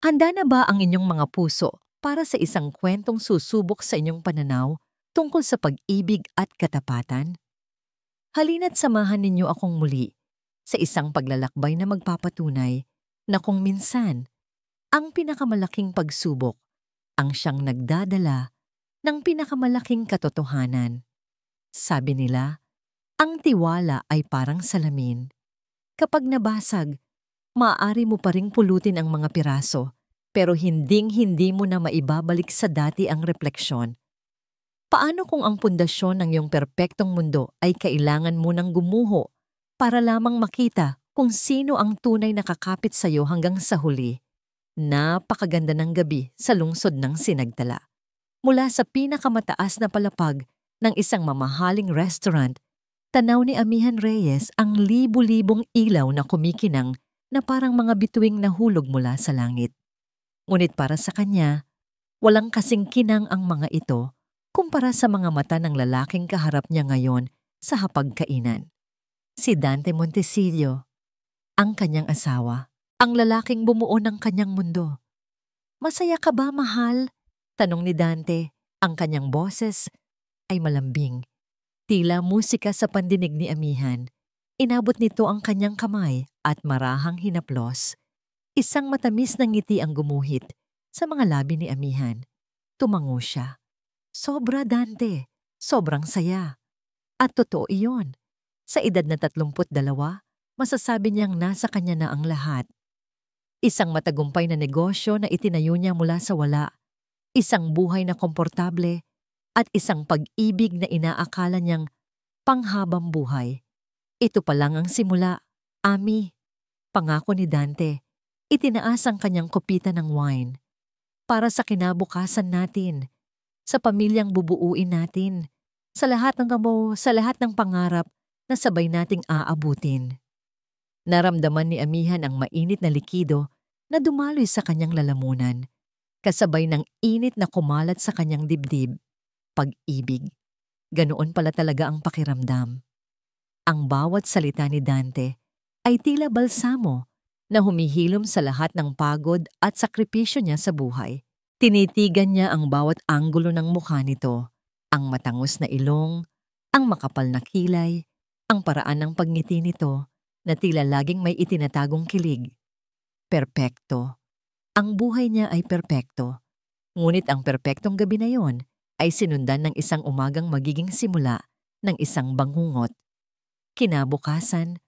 Handa na ba ang inyong mga puso para sa isang kwentong susubok sa inyong pananaw tungkol sa pag-ibig at katapatan? Halina't samahan ninyo akong muli sa isang paglalakbay na magpapatunay na kung minsan, ang pinakamalaking pagsubok ang siyang nagdadala ng pinakamalaking katotohanan. Sabi nila, ang tiwala ay parang salamin. Kapag nabasag, maaari mo pa ring pulutin ang mga piraso, pero hinding-hindi mo na maibabalik sa dati ang refleksyon. Paano kung ang pundasyon ng iyong perpektong mundo ay kailangan mo nang gumuho para lamang makita kung sino ang tunay na kakapit sa iyo hanggang sa huli? Napakaganda ng gabi sa lungsod ng Sinagtala. Mula sa pinakamataas na palapag ng isang mamahaling restaurant, tanaw ni Amihan Reyes ang libu-libong ilaw na kumikinang na parang mga bituing nahulog mula sa langit. Ngunit para sa kanya, walang kasing kinang ang mga ito kumpara sa mga mata ng lalaking kaharap niya ngayon sa hapagkainan. Si Dante Montesillo, ang kanyang asawa, ang lalaking bumuo ng kanyang mundo. Masaya ka ba, mahal? Tanong ni Dante. Ang kanyang boses ay malambing. Tila musika sa pandinig ni Amihan. Inabot nito ang kanyang kamay at marahang hinaplos. Isang matamis na ngiti ang gumuhit sa mga labi ni Amihan. Tumango siya. Sobra, Dante. Sobrang saya. At totoo iyon. Sa edad na 32, masasabi niyang nasa kanya na ang lahat. Isang matagumpay na negosyo na itinayo niya mula sa wala. Isang buhay na komportable at isang pag-ibig na inaakala niyang panghabang buhay. Ito pa lang ang simula, Ami. Pangako ni Dante. Itinaas ang kanyang kopita ng wine. Para sa kinabukasan natin, sa pamilyang bubuuin natin, sa lahat ng pangarap na sabay nating aabutin. Naramdaman ni Amihan ang mainit na likido na dumaloy sa kanyang lalamunan, kasabay ng init na kumalat sa kanyang dibdib. Pag-ibig. Ganoon pala talaga ang pakiramdam. Ang bawat salita ni Dante ay tila balsamo na humihilom sa lahat ng pagod at sakripisyo niya sa buhay. Tinitigan niya ang bawat anggulo ng mukha nito, ang matangos na ilong, ang makapal na kilay, ang paraan ng pagngiti nito na tila laging may itinatagong kilig. Perpekto. Ang buhay niya ay perpekto. Ngunit ang perpektong gabi na yon ay sinundan ng isang umagang magiging simula ng isang bangungot. Kinabukasan,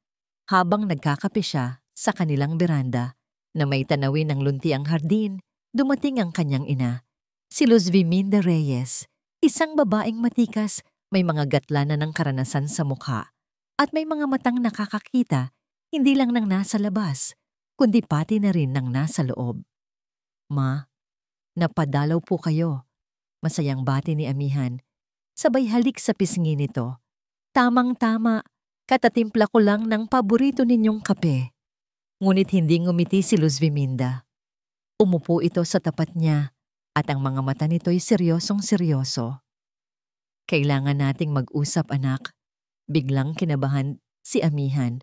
habang nagkakape siya sa kanilang beranda na may tanawin ng luntiang hardin, dumating ang kanyang ina, si Luz Viminda Reyes, isang babaeng matikas, may mga gatla na ng karanasan sa mukha at may mga matang nakakakita hindi lang ng nasa labas, kundi pati na rin ng nasa loob. Ma, napadalaw po kayo. Masayang bati ni Amihan. Sabay halik sa pisngi nito. Tamang-tama, katatimpla ko lang ng paborito ninyong kape. Ngunit hindi ngumiti si Luz Viminda. Umupo ito sa tapat niya at ang mga mata nito'y seryosong-seryoso. Kailangan nating mag-usap, anak. Biglang kinabahan si Amihan.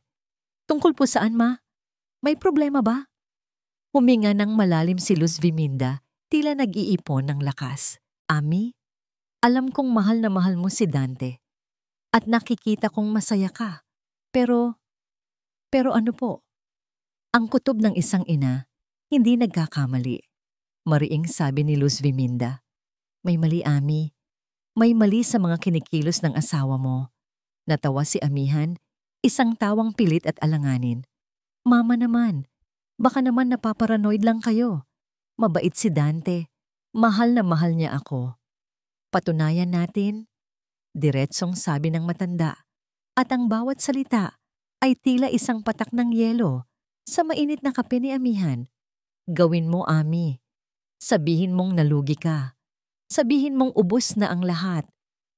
Tungkol po saan, ma? May problema ba? Huminga ng malalim si Luz Viminda, tila nag-iipon ng lakas. Ami, alam kong mahal na mahal mo si Dante. At nakikita kong masaya ka. Pero ano po? Ang kutob ng isang ina, hindi nagkakamali. Mariing sabi ni Luz Viminda. May mali, Ami. May mali sa mga kinikilos ng asawa mo. Natawa si Amihan, isang tawang pilit at alanganin. Mama naman, baka naman napaparanoid lang kayo. Mabait si Dante. Mahal na mahal niya ako. Patunayan natin, diretsong sabi ng matanda. At ang bawat salita ay tila isang patak ng yelo sa mainit na kape ni Amihan. Gawin mo, Ami. Sabihin mong nalugi ka. Sabihin mong ubos na ang lahat.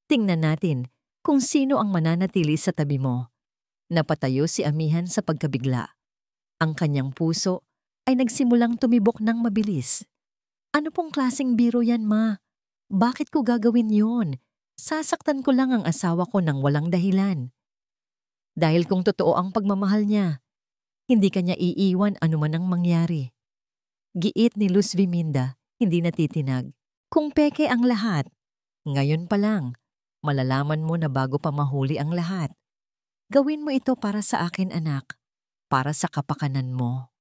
Tingnan natin kung sino ang mananatili sa tabi mo. Napatayo si Amihan sa pagkabigla. Ang kanyang puso ay nagsimulang tumibok ng mabilis. Ano pong klaseng biro yan, ma? Bakit ko gagawin yon? Sasaktan ko lang ang asawa ko ng walang dahilan. Dahil kung totoo ang pagmamahal niya, hindi kanya iiwan anuman ang mangyari. Giit ni Luz Viminda, hindi natitinag. Kung peke ang lahat, ngayon pa lang, malalaman mo na bago pa mahuli ang lahat. Gawin mo ito para sa akin, anak, para sa kapakanan mo.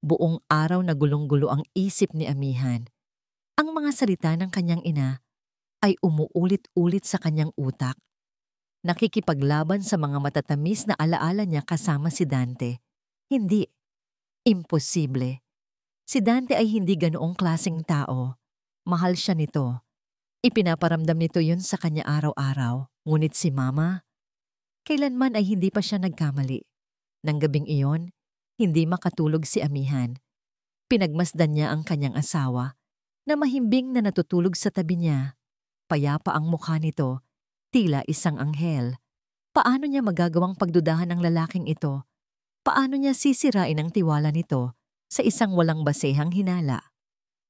Buong araw na gulong-gulo ang isip ni Amihan. Ang mga salita ng kanyang ina ay umuulit-ulit sa kanyang utak. Nakikipaglaban sa mga matatamis na alaala niya kasama si Dante. Hindi. Imposible. Si Dante ay hindi ganoong klaseng tao. Mahal siya nito. Ipinaparamdam nito yun sa kanya araw-araw. Ngunit si Mama, kailanman ay hindi pa siya nagkamali. Nang gabing iyon, hindi makatulog si Amihan. Pinagmasdan niya ang kanyang asawa na mahimbing na natutulog sa tabi niya. Payapa ang mukha nito, tila isang anghel. Paano niya magagawang pagdudahan ang lalaking ito? Paano niya sisirain ang tiwala nito sa isang walang basehang hinala?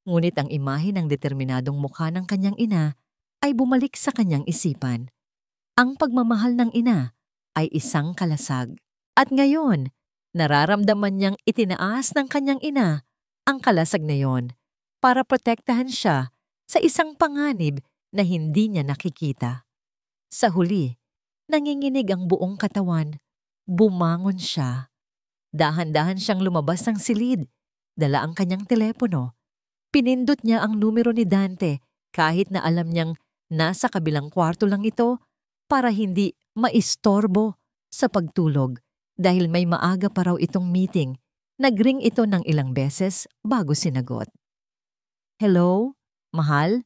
Ngunit ang imahe ng determinadong mukha ng kanyang ina ay bumalik sa kanyang isipan. Ang pagmamahal ng ina ay isang kalasag. At ngayon, nararamdaman niyang itinaas ng kanyang ina ang kalasag na yon para protektahan siya sa isang panganib na hindi niya nakikita. Sa huli, nanginginig ang buong katawan. Bumangon siya. Dahan-dahan siyang lumabas ng silid. Dala ang kanyang telepono. Pinindot niya ang numero ni Dante kahit na alam niyang nasa kabilang kwarto lang ito para hindi maistorbo sa pagtulog dahil may maaga pa raw itong meeting. Nagring ito ng ilang beses bago sinagot. Hello? Mahal?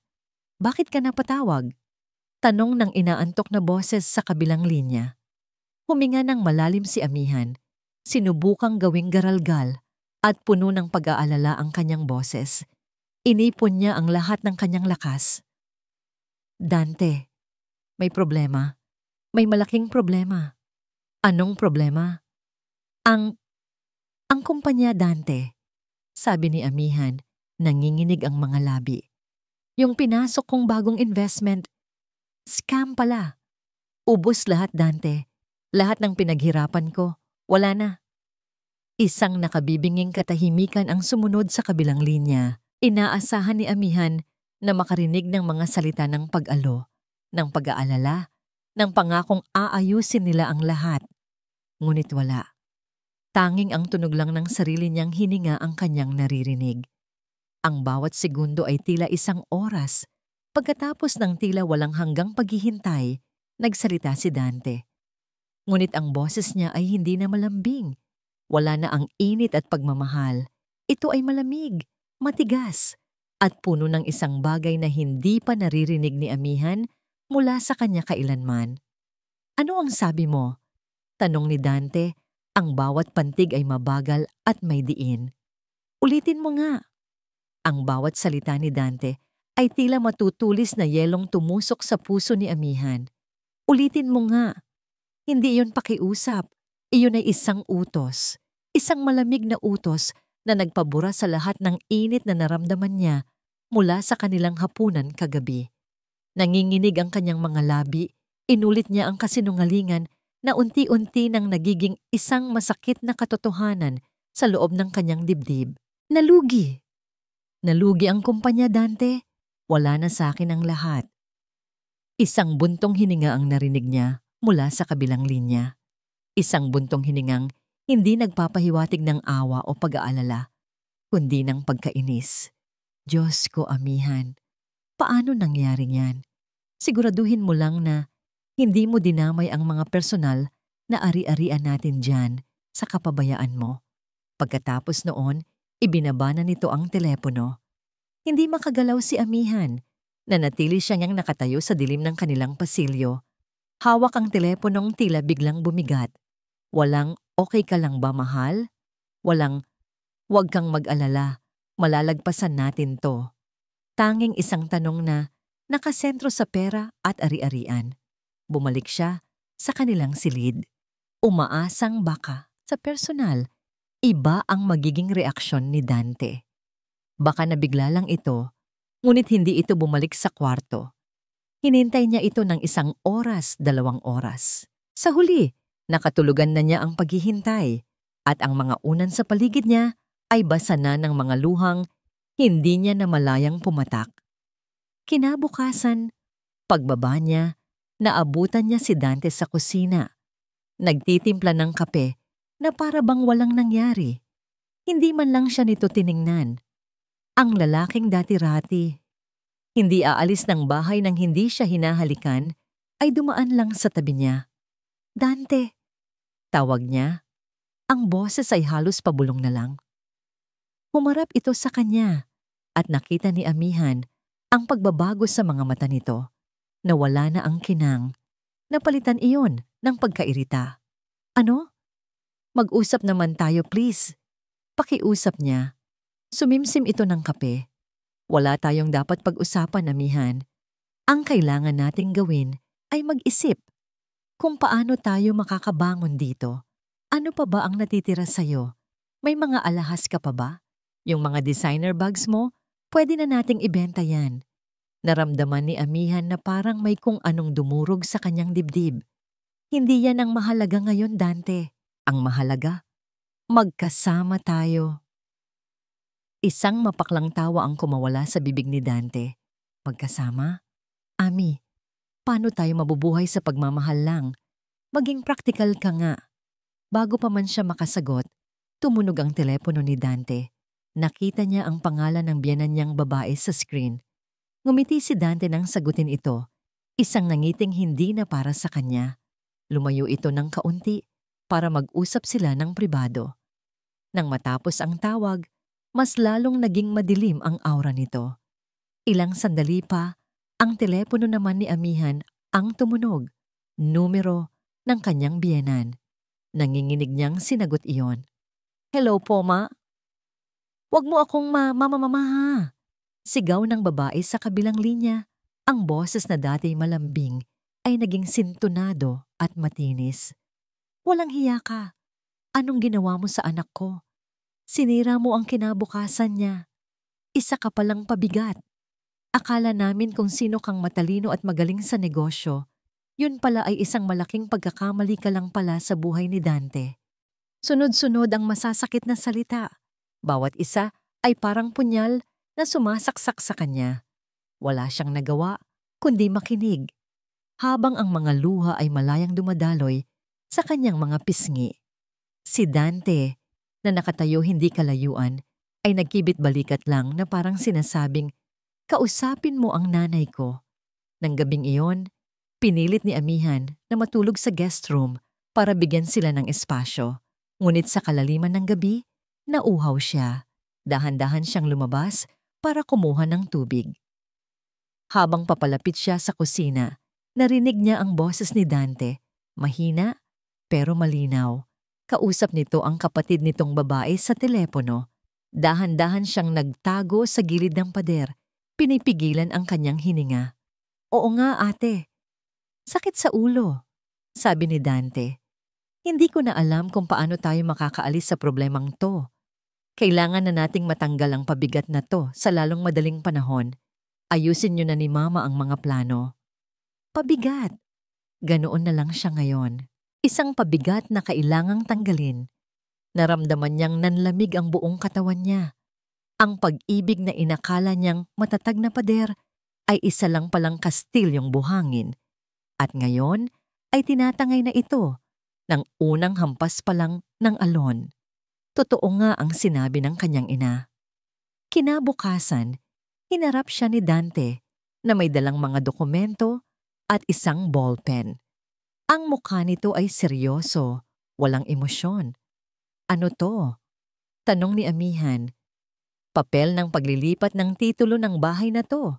Bakit ka napatawag? Tanong ng inaantok na boses sa kabilang linya. Huminga ng malalim si Amihan. Sinubukang gawing garalgal at puno ng pag-aalala ang kanyang boses. Inipon niya ang lahat ng kanyang lakas. Dante, may problema. May malaking problema. Anong problema? Ang kumpanya, Dante. Sabi ni Amihan, nanginginig ang mga labi. Yung pinasok kong bagong investment, scam pala. Ubos lahat, Dante. Lahat ng pinaghirapan ko, wala na. Isang nakabibinging katahimikan ang sumunod sa kabilang linya. Inaasahan ni Amihan na makarinig ng mga salita ng pag-alo, ng pag-aalala, ng pangakong aayusin nila ang lahat. Ngunit wala. Tanging ang tunog lang ng sarili niyang hininga ang kanyang naririnig. Ang bawat segundo ay tila isang oras. Pagkatapos ng tila walang hanggang paghihintay, nagsalita si Dante. Ngunit ang boses niya ay hindi na malambing. Wala na ang init at pagmamahal. Ito ay malamig, matigas, at puno ng isang bagay na hindi pa naririnig ni Amihan mula sa kanya kailanman. Ano ang sabi mo? Tanong ni Dante, ang bawat pantig ay mabagal at may diin. Ulitin mo nga. Ang bawat salita ni Dante ay tila matutulis na yelong tumusok sa puso ni Amihan. Ulitin mo nga. Hindi iyon pakiusap. Iyon ay isang utos. Isang malamig na utos na nagpabura sa lahat ng init na naramdaman niya mula sa kanilang hapunan kagabi. Nanginginig ang kanyang mga labi, inulit niya ang kasinungalingan na unti-unti nang nagiging isang masakit na katotohanan sa loob ng kanyang dibdib. Nalugi! Nalugi ang kumpanya, Dante. Wala na sa akin ang lahat. Isang buntong hininga ang narinig niya mula sa kabilang linya. Isang buntong hiningang hindi nagpapahiwatig ng awa o pag-aalala, kundi ng pagkainis. Diyos ko, Amihan, paano nangyari yan? Siguraduhin mo lang na hindi mo dinamay ang mga personal na ari-arian natin dyan sa kapabayaan mo. Pagkatapos noon, ibinaba na nito ang telepono. Hindi makagalaw si Amihan. Nanatili siya niyang nakatayo sa dilim ng kanilang pasilyo. Hawak ang teleponong tila biglang bumigat. Walang okay ka lang ba, mahal? Walang huwag kang mag-alala, malalagpasan natin to. Tanging isang tanong na nakasentro sa pera at ari-arian. Bumalik siya sa kanilang silid. Umaasang baka sa personal, iba ang magiging reaksyon ni Dante. Baka nabigla lang ito, ngunit hindi ito bumalik sa kwarto. Hinintay niya ito ng 1 oras, 2 oras. Sa huli, nakatulugan na niya ang paghihintay at ang mga unan sa paligid niya ay basa na ng mga luhang hindi niya namalayang pumatak. Kinabukasan, pagbaba niya, naabutan niya si Dante sa kusina. Nagtitimpla ng kape na para bang walang nangyari. Hindi man lang siya nito tiningnan. Ang lalaking dati-rati, hindi aalis ng bahay nang hindi siya hinahalikan, ay dumaan lang sa tabi niya. Dante, tawag niya. Ang boses ay halos pabulong na lang. Humarap ito sa kanya at nakita ni Amihan ang pagbabago sa mga mata nito. Nawala na ang kinang. Napalitan iyon ng pagkairita. Ano? Mag-usap naman tayo please. Pakiusap niya. Sumimsim ito ng kape. Wala tayong dapat pag-usapan, Amihan. Ang kailangan nating gawin ay mag-isip kung paano tayo makakabangon dito. Ano pa ba ang natitira sa'yo? May mga alahas ka pa ba? Yung mga designer bags mo, pwede na nating ibenta yan. Naramdaman ni Amihan na parang may kung anong dumurog sa kanyang dibdib. Hindi yan ang mahalaga ngayon, Dante. Ang mahalaga, magkasama tayo. Isang mapaklang tawa ang kumawala sa bibig ni Dante. Magkasama? Ami, paano tayo mabubuhay sa pagmamahal lang? Maging praktikal ka nga. Bago pa man siya makasagot, tumunog ang telepono ni Dante. Nakita niya ang pangalan ng biyenan niyang babae sa screen. Ngumiti si Dante nang sagutin ito. Isang nangiting hindi na para sa kanya. Lumayo ito ng kaunti para mag-usap sila ng pribado. Nang matapos ang tawag, mas lalong naging madilim ang aura nito. Ilang sandali pa, ang telepono naman ni Amihan ang tumunog. Numero ng kanyang biyenan. Nanginginig niyang sinagot iyon. Hello po, ma. Huwag mo akong mamamamaha. Sigaw ng babae sa kabilang linya. Ang boses na dati malambing ay naging sintunado at matinis. Walang hiya ka. Anong ginawa mo sa anak ko? Sinira mo ang kinabukasan niya. Isa ka palang pabigat. Akala namin kung sino kang matalino at magaling sa negosyo. Yun pala ay isang malaking pagkakamali ka lang pala sa buhay ni Dante. Sunod-sunod ang masasakit na salita. Bawat isa ay parang punyal na sumasaksak sa kanya. Wala siyang nagawa, kundi makinig. Habang ang mga luha ay malayang dumadaloy sa kanyang mga pisngi. Si Dante, na nakatayo hindi kalayuan, ay nagkibit balikat lang na parang sinasabing, kausapin mo ang nanay ko. Nang gabing iyon, pinilit ni Amihan na matulog sa guest room para bigyan sila ng espasyo. Ngunit sa kalaliman ng gabi, nauhaw siya. Dahan-dahan siyang lumabas para kumuha ng tubig. Habang papalapit siya sa kusina, narinig niya ang boses ni Dante, mahina pero malinaw. Kausap nito ang kapatid nitong babae sa telepono. Dahan-dahan siyang nagtago sa gilid ng pader, pinipigilan ang kanyang hininga. Oo nga ate, sakit sa ulo, sabi ni Dante. Hindi ko na alam kung paano tayo makakaalis sa problemang to. Kailangan na nating matanggal ang pabigat na to sa lalong madaling panahon. Ayusin niyo na ni Mama ang mga plano. Pabigat. Ganoon na lang siya ngayon. Isang pabigat na kailangang tanggalin. Naramdaman niyang nanlamig ang buong katawan niya. Ang pag-ibig na inakala niyang matatag na pader ay isa lang palang kastilyong buhangin. At ngayon ay tinatangay na ito ng unang hampas pa lang ng alon. Totoo nga ang sinabi ng kanyang ina. Kinabukasan, hinarap siya ni Dante na may dalang mga dokumento at isang ballpen. Ang mukha nito ay seryoso, walang emosyon. Ano to? Tanong ni Amihan. Papel ng paglilipat ng titulo ng bahay na to.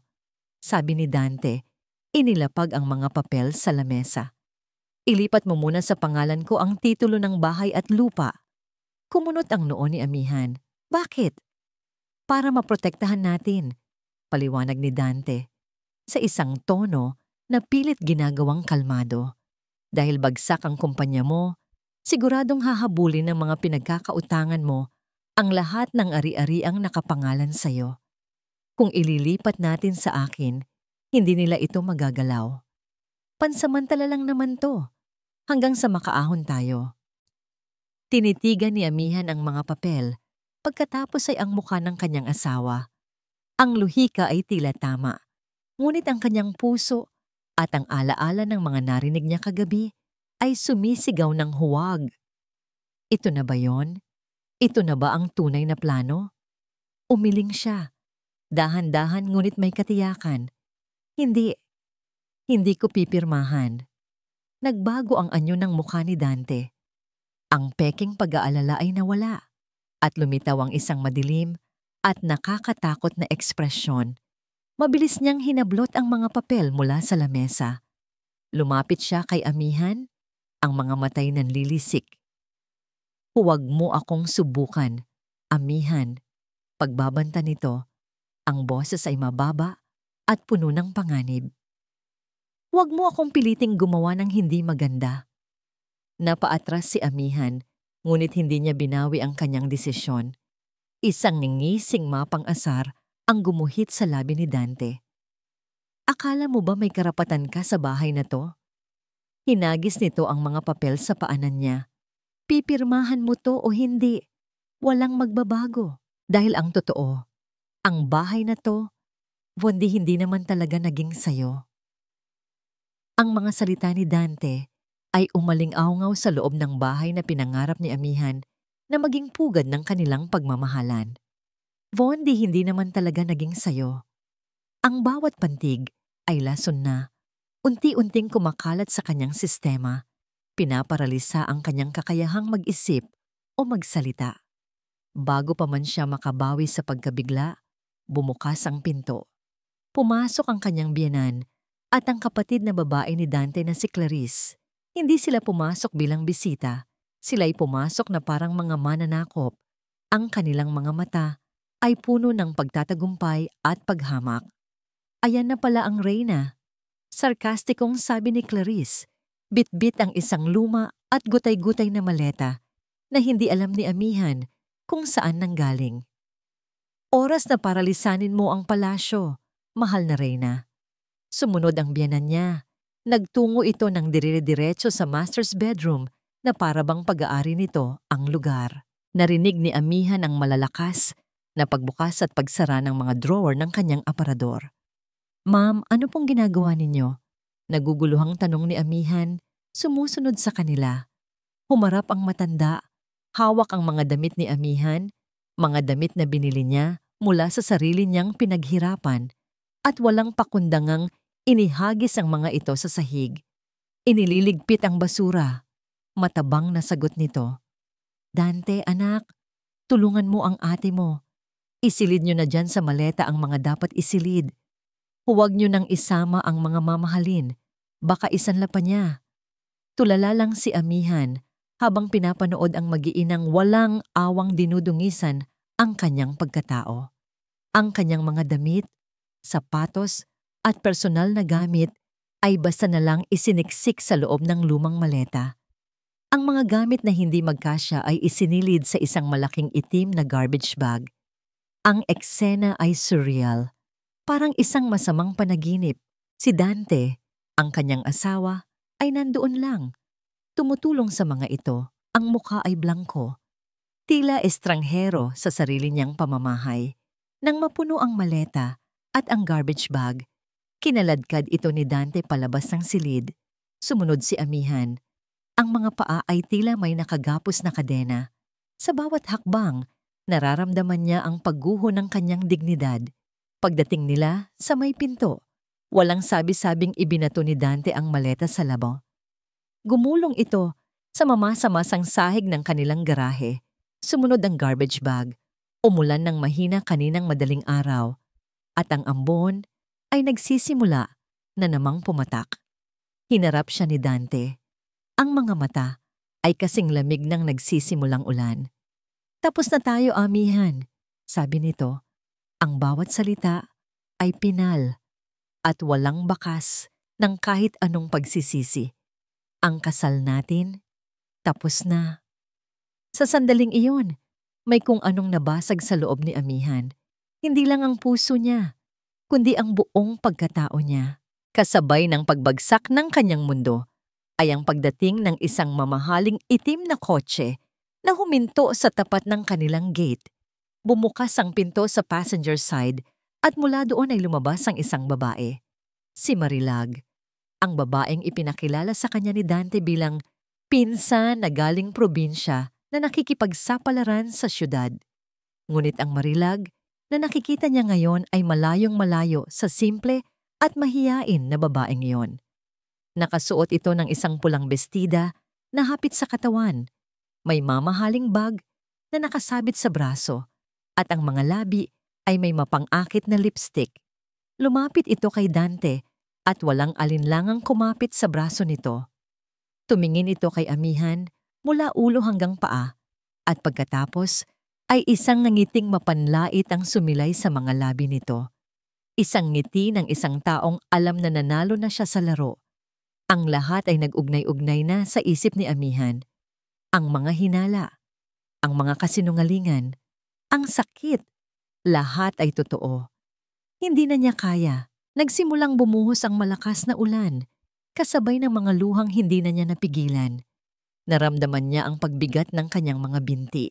Sabi ni Dante, inilapag ang mga papel sa lamesa. Ilipat mo muna sa pangalan ko ang titulo ng bahay at lupa. Kumunot ang noo ni Amihan. Bakit? Para maprotektahan natin, paliwanag ni Dante. Sa isang tono na pilit ginagawang kalmado. Dahil bagsak ang kumpanya mo, siguradong hahabulin ng mga pinagkakautangan mo ang lahat ng ari-ariang nakapangalan sa'yo. Kung ililipat natin sa akin, hindi nila ito magagalaw. Pansamantala lang naman to, hanggang sa makaahon tayo. Tinitigan ni Amihan ang mga papel Pagkatapos ay ang mukha ng kanyang asawa. Ang luhika ay tila tama, ngunit ang kanyang puso at ang alaala ng mga narinig niya kagabi ay sumisigaw ng huwag. Ito na ba yon? Ito na ba ang tunay na plano? Umiling siya. Dahan-dahan ngunit may katiyakan. Hindi, hindi ko pipirmahan. Nagbago ang anyo ng mukha ni Dante. Ang peking pag-aalala ay nawala at lumitaw ang isang madilim at nakakatakot na ekspresyon. Mabilis niyang hinablot ang mga papel mula sa lamesa. Lumapit siya kay amihan, ang mga matay nanlilisik. Huwag mo akong subukan, amihan. Pagbabanta nito, ang boses ay mababa at puno ng panganib. Huwag mo akong piliting gumawa ng hindi maganda. Napaatras si amihan, ngunit hindi niya binawi ang kanyang desisyon. Isang ngingising mapang-asar ang gumuhit sa labi ni Dante. Akala mo ba may karapatan ka sa bahay na to? Hinagis nito ang mga papel sa paanan niya. Pipirmahan mo to o hindi, walang magbabago. Dahil ang totoo, ang bahay na to, hindi naman talaga naging sayo. Ang mga salita ni Dante ay umaling-awngaw sa loob ng bahay na pinangarap ni amihan na maging pugad ng kanilang pagmamahalan. Hindi naman talaga naging sayo. Ang bawat pantig ay lason na, unti-unting kumakalat sa kanyang sistema, pinaparalisa ang kanyang kakayahang mag-isip o magsalita. Bago pa man siya makabawi sa pagkabigla, bumukas ang pinto. Pumasok ang kanyang biyenan at ang kapatid na babae ni Dante na si Clarice. Hindi sila pumasok bilang bisita, sila'y pumasok na parang mga mananakop. Ang kanilang mga mata ay puno ng pagtatagumpay at paghamak. Ayan na pala ang reyna. Sarkastikong sabi ni Clarice, bit-bit ang isang luma at gutay-gutay na maleta na hindi alam ni amihan kung saan nanggaling. Oras na para lisanin mo ang palasyo, mahal na reyna. Sumunod ang biyenan niya. Nagtungo ito ng dire-diretso sa master's bedroom na para bang pag-aari nito ang lugar. Narinig ni amihan ang malalakas na pagbukas at pagsara ng mga drawer ng kanyang aparador. Ma'am, ano pong ginagawa ninyo? Naguguluhang tanong ni amihan, sumusunod sa kanila. Humarap ang matanda, hawak ang mga damit ni amihan, mga damit na binili niya mula sa sarili niyang pinaghirapan at walang pakundangang inihagis ang mga ito sa sahig. Inililigpit ang basura. Matabang na sagot nito. Dante, anak, tulungan mo ang ate mo. Isilid niyo na dyan sa maleta ang mga dapat isilid. Huwag niyo nang isama ang mga mamahalin. Baka isanla pa niya. Tulala lang si amihan habang pinapanood ang mag-iinang walang awang dinudungisan ang kanyang pagkatao. Ang kanyang mga damit, sapatos at personal na gamit ay basta na lang isiniksik sa loob ng lumang maleta. Ang mga gamit na hindi magkasya ay isinilid sa isang malaking itim na garbage bag. Ang eksena ay surreal. Parang isang masamang panaginip. Si Dante, ang kanyang asawa, ay nandoon lang. Tumutulong sa mga ito, ang mukha ay blanko. Tila estranghero sa sarili niyang pamamahay. Nang mapuno ang maleta at ang garbage bag, kinaladkad ito ni Dante palabas ng silid. Sumunod si amihan. Ang mga paa ay tila may nakagapos na kadena. Sa bawat hakbang, nararamdaman niya ang pagguho ng kanyang dignidad. Pagdating nila sa may pinto, walang sabi-sabing ibinato ni Dante ang maleta sa labo. Gumulong ito sa mamasa-masang sahig ng kanilang garahe. Sumunod ang garbage bag. Umulan ng mahina kaninang madaling araw. At ang ambon ay nagsisimula na namang pumatak. Hinarap siya ni Dante. Ang mga mata ay kasing lamig ng nagsisimulang ulan. Tapos na tayo, amihan, sabi nito. Ang bawat salita ay pinal at walang bakas ng kahit anong pagsisisi. Ang kasal natin, tapos na. Sa sandaling iyon, may kung anong nabasag sa loob ni amihan. Hindi lang ang puso niya, kundi ang buong pagkatao niya. Kasabay ng pagbagsak ng kanyang mundo ay ang pagdating ng isang mamahaling itim na kotse na huminto sa tapat ng kanilang gate. Bumukas ang pinto sa passenger side at mula doon ay lumabas ang isang babae. Si Marilag, ang babaeng ipinakilala sa kanya ni Dante bilang pinsan na galing probinsya na nakikipagsapalaran sa syudad. Ngunit ang Marilag na nakikita niya ngayon ay malayong malayo sa simple at mahiyain na babaeng iyon. Nakasuot ito ng isang pulang bestida na hapit sa katawan, may mamahaling bag na nakasabit sa braso, at ang mga labi ay may mapang-akit na lipstick. Lumapit ito kay Dante at walang alinlangang kumapit sa braso nito. Tumingin ito kay Amihan mula ulo hanggang paa at pagkatapos ay isang nangiting mapanlait ang sumilay sa mga labi nito. Isang ngiti ng isang taong alam na nanalo na siya sa laro. Ang lahat ay nag-ugnay-ugnay na sa isip ni Amihan. Ang mga hinala, ang mga kasinungalingan, ang sakit, lahat ay totoo. Hindi na niya kaya. Nagsimulang bumuhos ang malakas na ulan, kasabay ng mga luhang hindi na niya napigilan. Naramdaman niya ang pagbigat ng kanyang mga binti.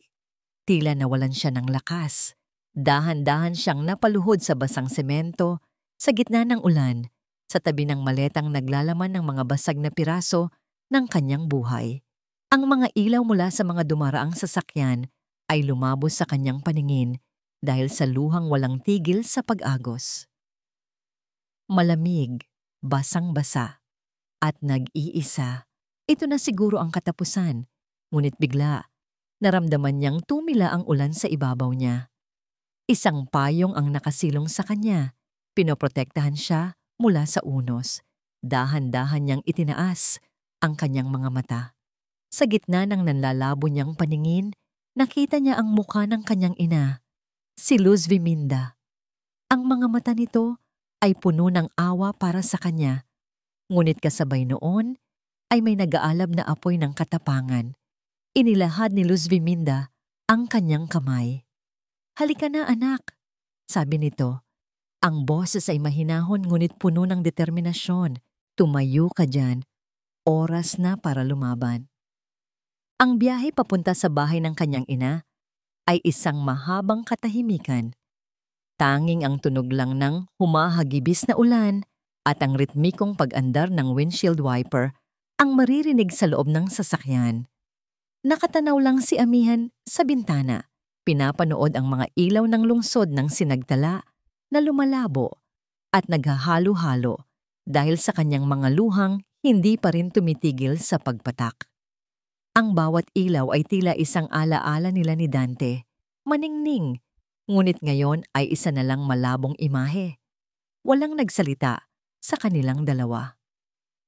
Tila nawalan siya ng lakas. Dahan-dahan siyang napaluhod sa basang semento, sa gitna ng ulan, sa tabi ng maletang naglalaman ng mga basag na piraso ng kanyang buhay. Ang mga ilaw mula sa mga dumaraang sasakyan ay lumabos sa kanyang paningin dahil sa luhang walang tigil sa pag-agos. Malamig, basang-basa, at nag-iisa. Ito na siguro ang katapusan, ngunit bigla, naramdaman niyang tumila ang ulan sa ibabaw niya. Isang payong ang nakasilong sa kanya, pinoprotektahan siya mula sa unos. Dahan-dahan niyang itinaas ang kanyang mga mata. Sa gitna ng nanlalabo niyang paningin, nakita niya ang mukha ng kanyang ina, si Luz Viminda. Ang mga mata nito ay puno ng awa para sa kanya, ngunit kasabay noon ay may nag-aalab na apoy ng katapangan. Inilahad ni Luz Viminda ang kanyang kamay. "Halika na, anak," sabi nito. Ang boses ay mahinahon ngunit puno ng determinasyon. "Tumayo ka dyan. Oras na para lumaban." Ang biyahe papunta sa bahay ng kanyang ina ay isang mahabang katahimikan. Tanging ang tunog lang ng humahagibis na ulan at ang ritmikong pag-andar ng windshield wiper ang maririnig sa loob ng sasakyan. Nakatanaw lang si Amihan sa bintana. Pinapanood ang mga ilaw ng lungsod ng sinagtala na lumalabo at naghahalo-halo dahil sa kanyang mga luhang hindi pa rin tumitigil sa pagpatak. Ang bawat ilaw ay tila isang alaala nila ni Dante. Maningning, ngunit ngayon ay isa na lang malabong imahe. Walang nagsalita sa kanilang dalawa.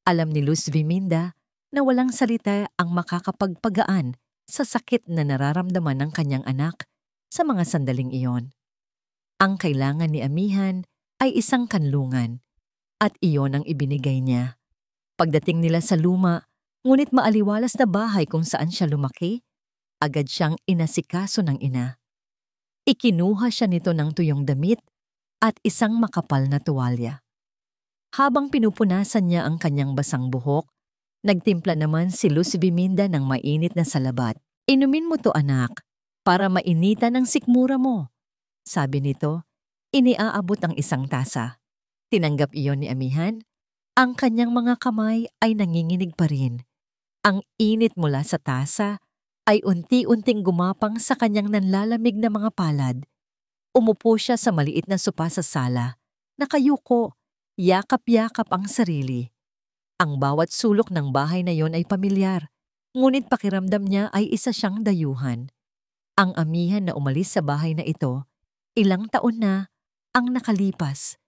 Alam ni Luz Viminda na walang salita ang makakapagpagaan sa sakit na nararamdaman ng kanyang anak sa mga sandaling iyon. Ang kailangan ni Amihan ay isang kanlungan at iyon ang ibinigay niya. Pagdating nila sa luma, ngunit maaliwalas na bahay kung saan siya lumaki, agad siyang inasikaso ng ina. Ikinuha siya nito ng tuyong damit at isang makapal na tuwalya. Habang pinupunasan niya ang kanyang basang buhok, nagtimpla naman si Luz Viminda ng mainit na salabat. "Inumin mo to, anak, para mainitan ang sikmura mo," sabi nito. Iniaabot ang isang tasa. Tinanggap iyon ni Amihan. Ang kanyang mga kamay ay nanginginig pa rin. Ang init mula sa tasa ay unti-unting gumapang sa kanyang nanlalamig na mga palad. Umupo siya sa maliit na sopa sa sala. Nakayuko, yakap-yakap ang sarili. Ang bawat sulok ng bahay na yon ay pamilyar, ngunit pakiramdam niya ay isa siyang dayuhan. Ang Amihan na umalis sa bahay na ito, ilang taon na ang nakalipas,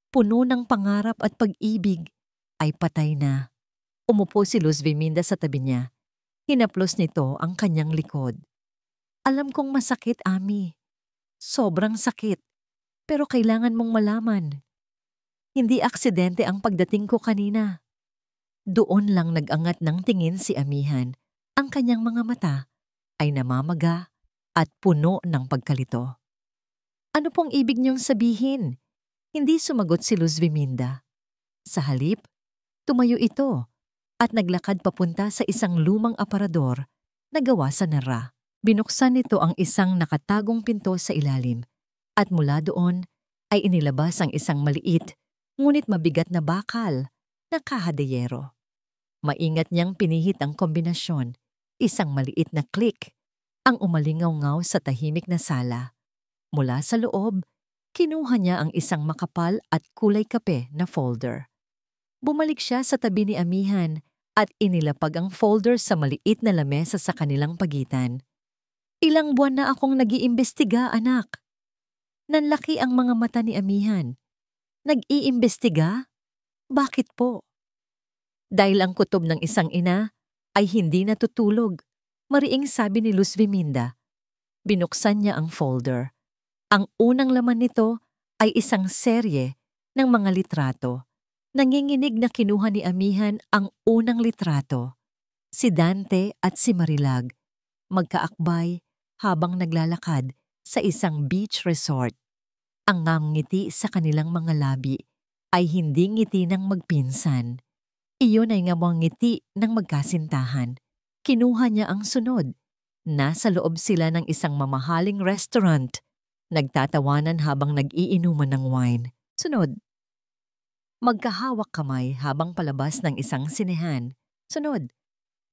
puno ng pangarap at pag-ibig, ay patay na. Umupo si Luz Viminda sa tabi niya. Hinaplos nito ang kanyang likod. "Alam kong masakit, Ami. Sobrang sakit. Pero kailangan mong malaman. Hindi aksidente ang pagdating ko kanina." Doon lang nag-angat ng tingin si Amihan. Ang kanyang mga mata ay namamaga at puno ng pagkalito. "Ano pong ibig niyong sabihin?" Hindi sumagot si Luz Viminda. Sa halip, tumayo ito at naglakad papunta sa isang lumang aparador na gawa sa nara. Binuksan nito ang isang nakatagong pinto sa ilalim at mula doon ay inilabas ang isang maliit ngunit mabigat na bakal na kahadeyero. Maingat niyang pinihit ang kombinasyon, isang maliit na click ang umalingaw-ngaw sa tahimik na sala. Mula sa loob, kinuha niya ang isang makapal at kulay kape na folder. Bumalik siya sa tabi ni Amihan at inilapag ang folder sa maliit na lamesa sa kanilang pagitan. Ilang buwan na akong nag-iimbestiga, anak. Nanlaki ang mga mata ni Amihan. Nag-iimbestiga? Bakit po? Dahil ang kutob ng isang ina ay hindi natutulog, mariing sabi ni Luz Viminda. Binuksan niya ang folder. Ang unang laman nito ay isang serye ng mga litrato. Nanginginig na kinuha ni Amihan ang unang litrato. Si Dante at si Marilag, magkaakbay habang naglalakad sa isang beach resort. Ang ngiti sa kanilang mga labi ay hindi ngiti ng magpinsan. Iyon ay ngamang ngiti ng magkasintahan. Kinuha niya ang sunod. Nasa loob sila ng isang mamahaling restaurant. Nagtatawanan habang nag-iinuman ng wine. Sunod. Magkahawak kamay habang palabas ng isang sinehan. Sunod.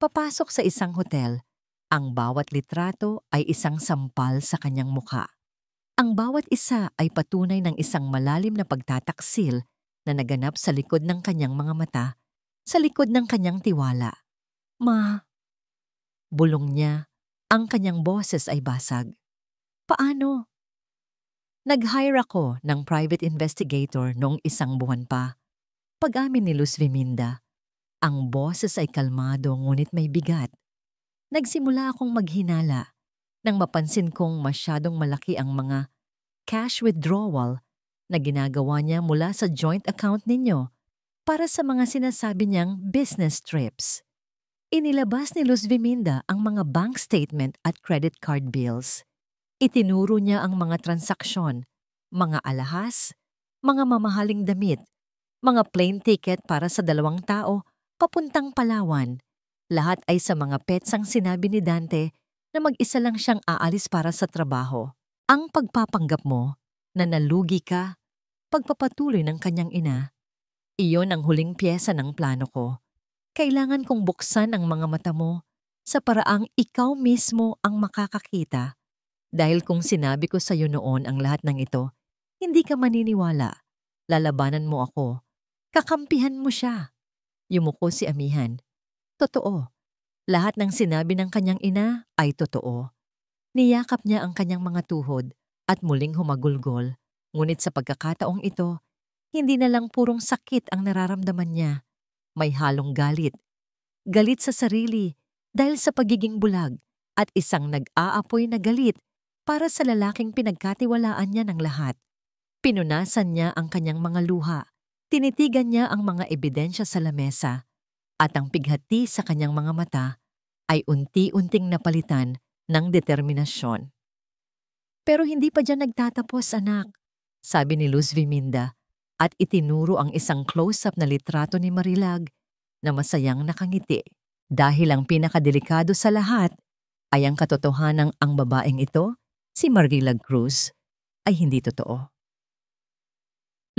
Papasok sa isang hotel. Ang bawat litrato ay isang sampal sa kanyang mukha. Ang bawat isa ay patunay ng isang malalim na pagtataksil na naganap sa likod ng kanyang mga mata, sa likod ng kanyang tiwala. Ma, bulong niya, ang kanyang boses ay basag. Paano? Nag-hire ako ng private investigator noong isang buwan pa. Pag-amin ni Luz Viminda, ang boses ay kalmado ngunit may bigat. Nagsimula akong maghinala nang mapansin kong masyadong malaki ang mga cash withdrawal na ginagawa niya mula sa joint account ninyo para sa mga sinasabi niyang business trips. Inilabas ni Luz Viminda ang mga bank statement at credit card bills. Itinuro niya ang mga transaksyon, mga alahas, mga mamahaling damit, mga plane ticket para sa 2 tao papuntang Palawan. Lahat ay sa mga petsang sinabi ni Dante na mag-isa lang siyang aalis para sa trabaho. Ang pagpapanggap mo na nalugi ka, pagpapatuloy ng kanyang ina, iyon ang huling piyesa ng plano ko. Kailangan kong buksan ang mga mata mo sa paraang ikaw mismo ang makakakita. Dahil kung sinabi ko sa iyo noon ang lahat ng ito, hindi ka maniniwala. Lalabanan mo ako. Kakampihan mo siya. Yumuko si Amihan. Totoo. Lahat ng sinabi ng kanyang ina ay totoo. Niyakap niya ang kanyang mga tuhod at muling humagulgol. Ngunit sa pagkakataong ito, hindi na lang purong sakit ang nararamdaman niya. May halong galit. Galit sa sarili dahil sa pagiging bulag at isang nag-aapoy na galit para sa lalaking pinagkatiwalaan niya ng lahat. Pinunasan niya ang kanyang mga luha. Tinitigan niya ang mga ebidensya sa lamesa at ang pighati sa kanyang mga mata ay unti-unting napalitan ng determinasyon. Pero hindi pa dyan nagtatapos, anak, sabi ni Luz Viminda at itinuro ang isang close-up na litrato ni Marilag na masayang nakangiti. Dahil ang pinakadelikado sa lahat ay ang katotohanang ang babaeng ito, si Marilag Cruz, ay hindi totoo.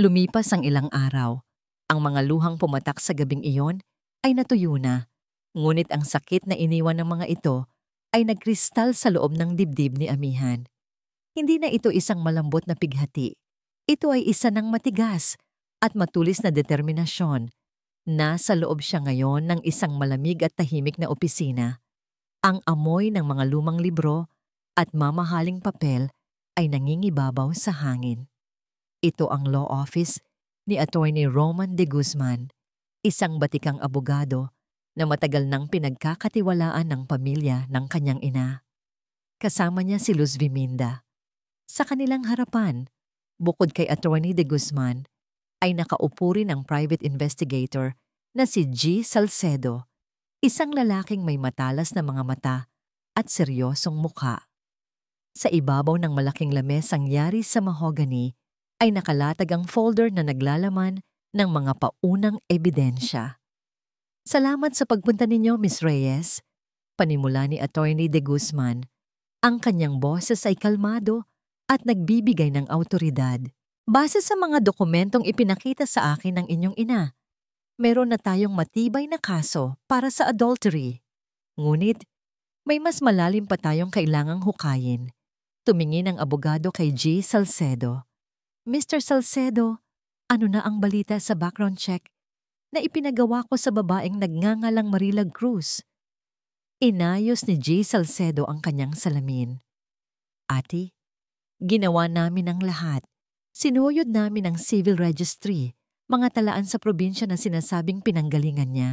Lumipas ang ilang araw. Ang mga luhang pumatak sa gabing iyon ay natuyo na, ngunit ang sakit na iniwan ng mga ito ay nagkristal sa loob ng dibdib ni Amihan. Hindi na ito isang malambot na pighati. Ito ay isa ng matigas at matulis na determinasyon. Nasa loob siya ngayon ng isang malamig at tahimik na opisina. Ang amoy ng mga lumang libro at mamahaling papel ay nangingibabaw sa hangin. Ito ang law office ni Attorney Roman de Guzman, isang batikang abogado na matagal nang pinagkakatiwalaan ng pamilya ng kanyang ina. Kasama niya si Luz Viminda. Sa kanilang harapan, bukod kay Attorney de Guzman, ay nakaupo rin ang private investigator na si G. Salcedo, isang lalaking may matalas na mga mata at seryosong mukha. Sa ibabaw ng malaking lamesang yari sa mahogany ay nakalatag ang folder na naglalaman ng mga paunang ebidensya. Salamat sa pagpunta ninyo, Miss Reyes, panimula ni Attorney de Guzman Ang kanyang boses ay kalmado at nagbibigay ng awtoridad. Base sa mga dokumentong ipinakita sa akin ng inyong ina, meron na tayong matibay na kaso para sa adultery. Ngunit, may mas malalim pa tayong kailangang hukayin. Tumingin ang abogado kay G. Salcedo. Mr. Salcedo, ano na ang balita sa background check na ipinagawa ko sa babaeng nagngangalang Marilag Cruz? Inayos ni G. Salcedo ang kanyang salamin. Ate, ginawa namin ang lahat. Sinuyod namin ang civil registry, mga talaan sa probinsya na sinasabing pinanggalingan niya.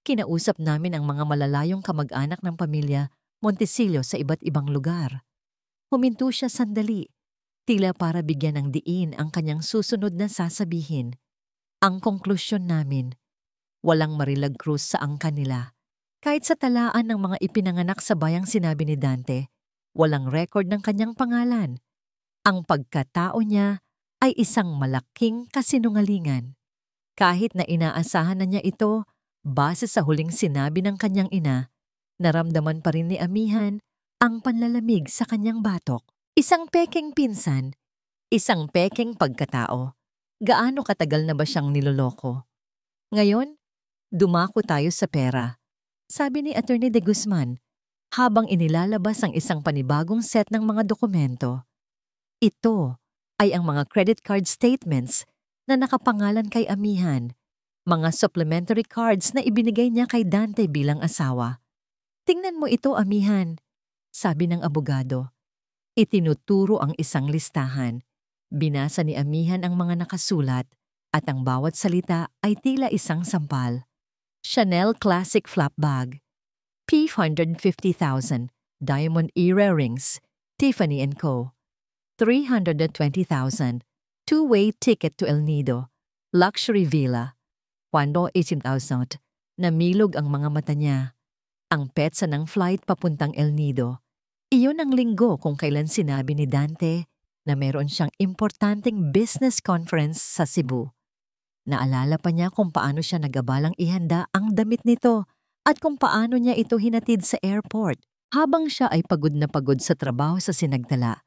Kinausap namin ang mga malalayong kamag-anak ng pamilya Montesillo sa iba't ibang lugar. Huminto siya sandali, tila para bigyan ng diin ang kanyang susunod na sasabihin. Ang konklusyon namin, walang Marilag Cruz sa angka nila. Kahit sa talaan ng mga ipinanganak sa bayang sinabi ni Dante, walang record ng kanyang pangalan. Ang pagkatao niya ay isang malaking kasinungalingan. Kahit na inaasahan na niya ito, base sa huling sinabi ng kanyang ina, naramdaman pa rin ni Amihan ang panlalamig sa kanyang batok. Isang pekeng pinsan, isang pekeng pagkatao. Gaano katagal na ba siyang niloloko? Ngayon, dumako tayo sa pera, sabi ni Attorney De Guzman habang inilalabas ang isang panibagong set ng mga dokumento. Ito ay ang mga credit card statements na nakapangalan kay Amihan, mga supplementary cards na ibinigay niya kay Dante bilang asawa. Tingnan mo ito, Amihan, sabi ng abogado. Itinuturo ang isang listahan. Binasa ni Amihan ang mga nakasulat at ang bawat salita ay tila isang sampal. Chanel Classic Flap Bag, P150,000, Diamond Earrings, Tiffany & Co. 320,000, two-way ticket to El Nido, luxury villa, 118,000. Namilog ang mga mata niya. Ang petsa ng flight papuntang El Nido. Iyon ang linggo kung kailan sinabi ni Dante na meron siyang importanteng business conference sa Cebu. Naalala pa niya kung paano siya nagabalang ihanda ang damit nito at kung paano niya ito hinatid sa airport habang siya ay pagod na pagod sa trabaho sa Sinagdala.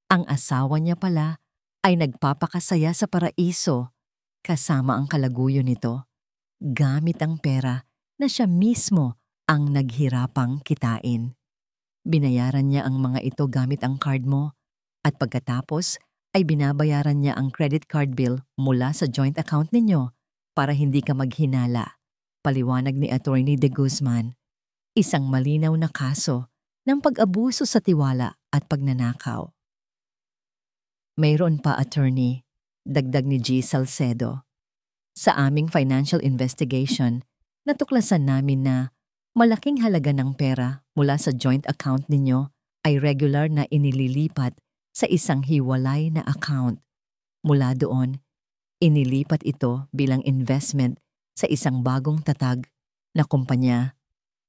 Ang asawa niya pala ay nagpapakasaya sa paraiso kasama ang kalaguyo nito, gamit ang pera na siya mismo ang naghirapang kitain. Binayaran niya ang mga ito gamit ang card mo at pagkatapos ay binabayaran niya ang credit card bill mula sa joint account ninyo para hindi ka maghinala. Paliwanag ni Attorney De Guzman, isang malinaw na kaso ng pag-abuso sa tiwala at pagnanakaw. Mayroon pa, attorney, dagdag ni G. Salcedo. Sa aming financial investigation, natuklasan namin na malaking halaga ng pera mula sa joint account ninyo ay regular na inililipat sa isang hiwalay na account. Mula doon, inilipat ito bilang investment sa isang bagong tatag na kumpanya,